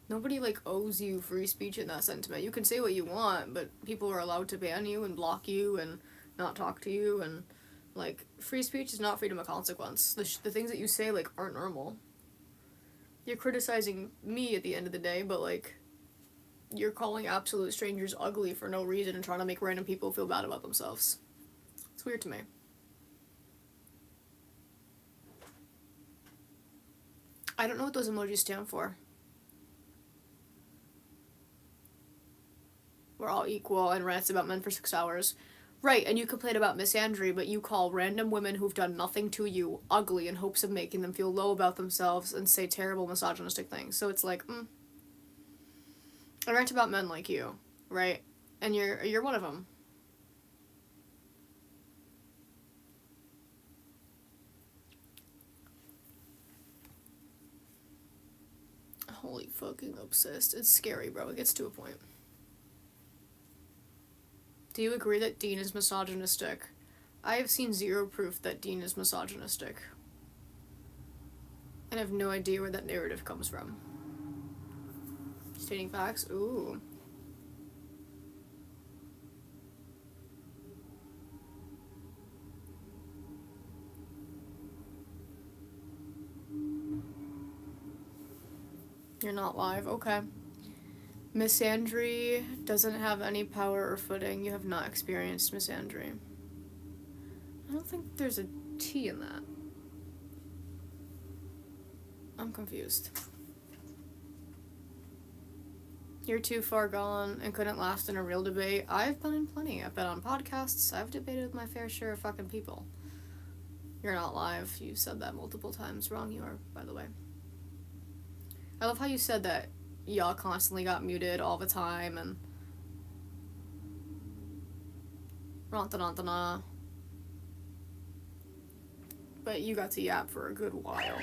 Nobody, like, owes you free speech in that sentiment. You can say what you want, but people are allowed to ban you and block you and not talk to you, and, like, free speech is not freedom of consequence. The things that you say, like, aren't normal. You're criticizing me at the end of the day, but, like, you're calling absolute strangers ugly for no reason and trying to make random people feel bad about themselves. It's weird to me. I don't know what those emojis stand for. We're all equal and rants about men for 6 hours. Right, and you complain about misandry, but you call random women who've done nothing to you ugly in hopes of making them feel low about themselves and say terrible misogynistic things. So it's like, I rant about men like you, right? And you're one of them. Holy fucking obsessed. It's scary, bro. It gets to a point. Do you agree that Dean is misogynistic? I have seen zero proof that Dean is misogynistic. And I have no idea where that narrative comes from. Stating facts? Ooh. You're not live? Okay. Misandry doesn't have any power or footing. You have not experienced misandry. I don't think there's a T in that. I'm confused. You're too far gone and couldn't last in a real debate. I've been in plenty. I've been on podcasts. I've debated with my fair share of fucking people. You're not live. You said that multiple times. Wrong you are, by the way. I love how you said that y'all constantly got muted all the time and rantana. But you got to yap for a good while.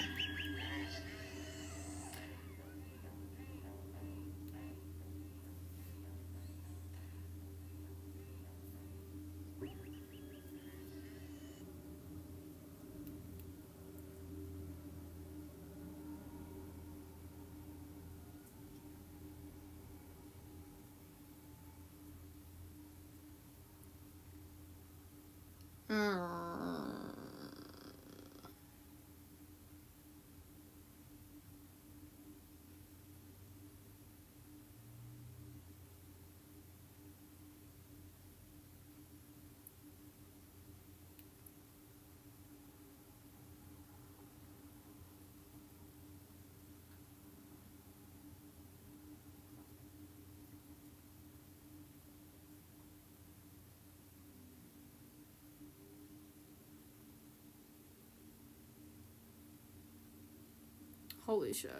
Holy shit.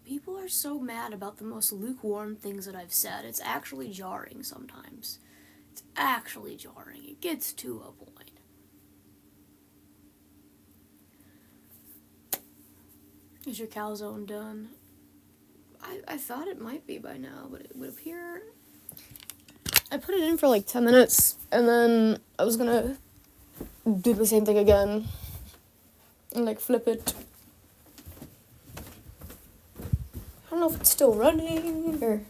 People are so mad about the most lukewarm things that I've said. It's actually jarring sometimes. It's actually jarring. It gets to a point. Is your calzone done? I thought it might be by now, but it would appear I put it in for like 10 minutes, and then I was gonna do the same thing again. And like flip it. I don't know if it's still running or...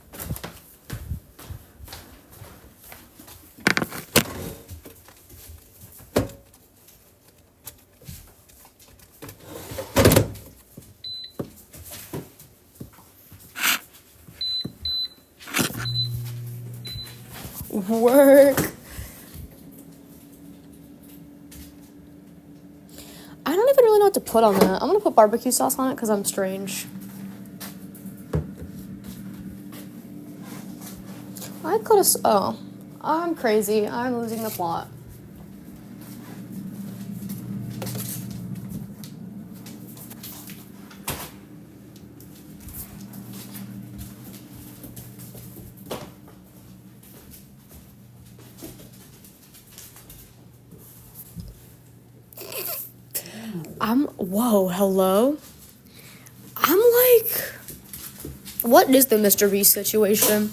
Work. I don't even really know what to put on that. I'm gonna put barbecue sauce on it because I'm strange. I could have... Oh. I'm crazy. I'm losing the plot. Whoa, hello? I'm like... What is the Mr. Beast situation?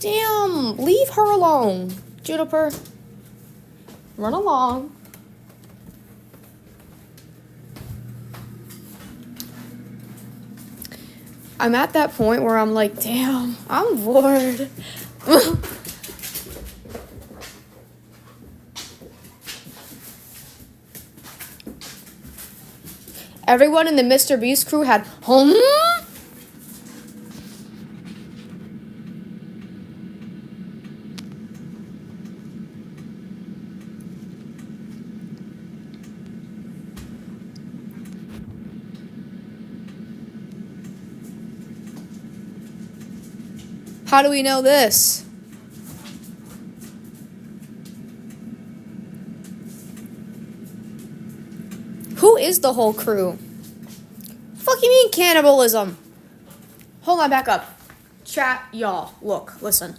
Damn, leave her alone. Juniper, run along. I'm at that point where I'm like, damn, I'm bored. Everyone in the Mr. Beast crew had, How do we know this? Who is the whole crew? Fuck you mean cannibalism? Hold on, back up. Chat, y'all, look, listen.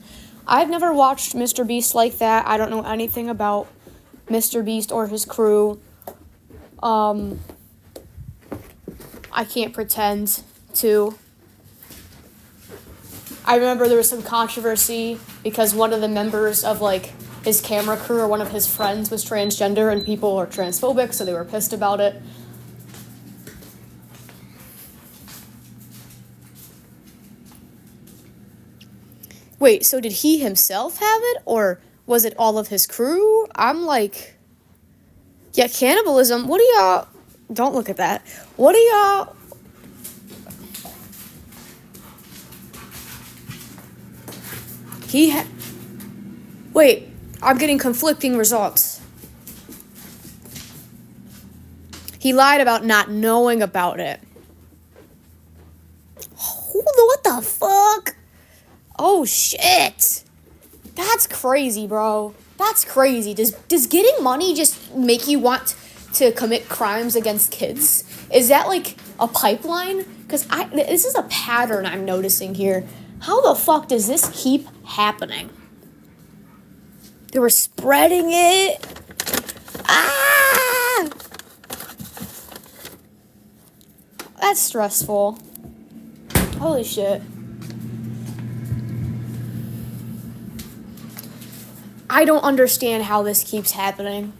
I've never watched Mr. Beast like that. I don't know anything about Mr. Beast or his crew. I can't pretend to. I remember there was some controversy because one of the members of, like, his camera crew or one of his friends was transgender and people are transphobic, so they were pissed about it. Wait, so did he himself have it, or was it all of his crew? I'm like, yeah, cannibalism, what do y'all... Don't look at that. What do y'all... Wait, I'm getting conflicting results. He lied about not knowing about it. What the fuck? Oh, shit. That's crazy, bro. That's crazy. Does getting money just make you want to commit crimes against kids? Is that, like, a pipeline? Because this is a pattern I'm noticing here. How the fuck does this keep happening? They were spreading it. Ah! That's stressful. Holy shit. I don't understand how this keeps happening.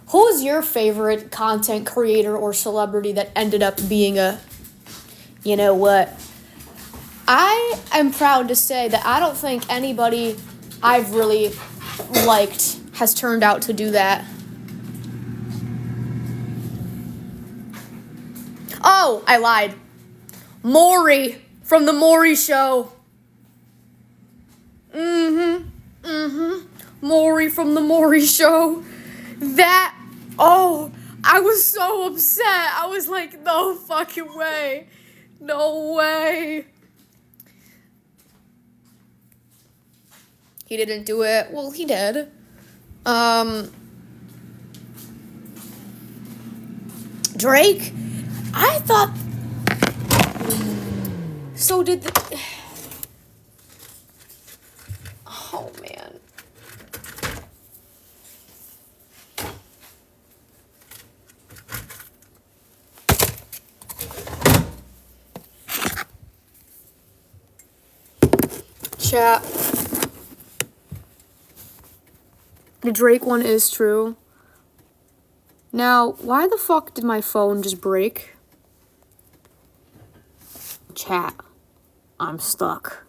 Who is your favorite content creator or celebrity that ended up being a... You know what? I am proud to say that I don't think anybody I've really liked has turned out to do that. Oh, I lied. Maury from The Maury Show. Maury from The Maury Show. That, oh, I was so upset. I was like, no fucking way. No way. He didn't do it. Well, he did. Drake? I thought... So did the... Oh, man. Chat. The Drake one is true. Now, why the fuck did my phone just break? Chat. I'm stuck.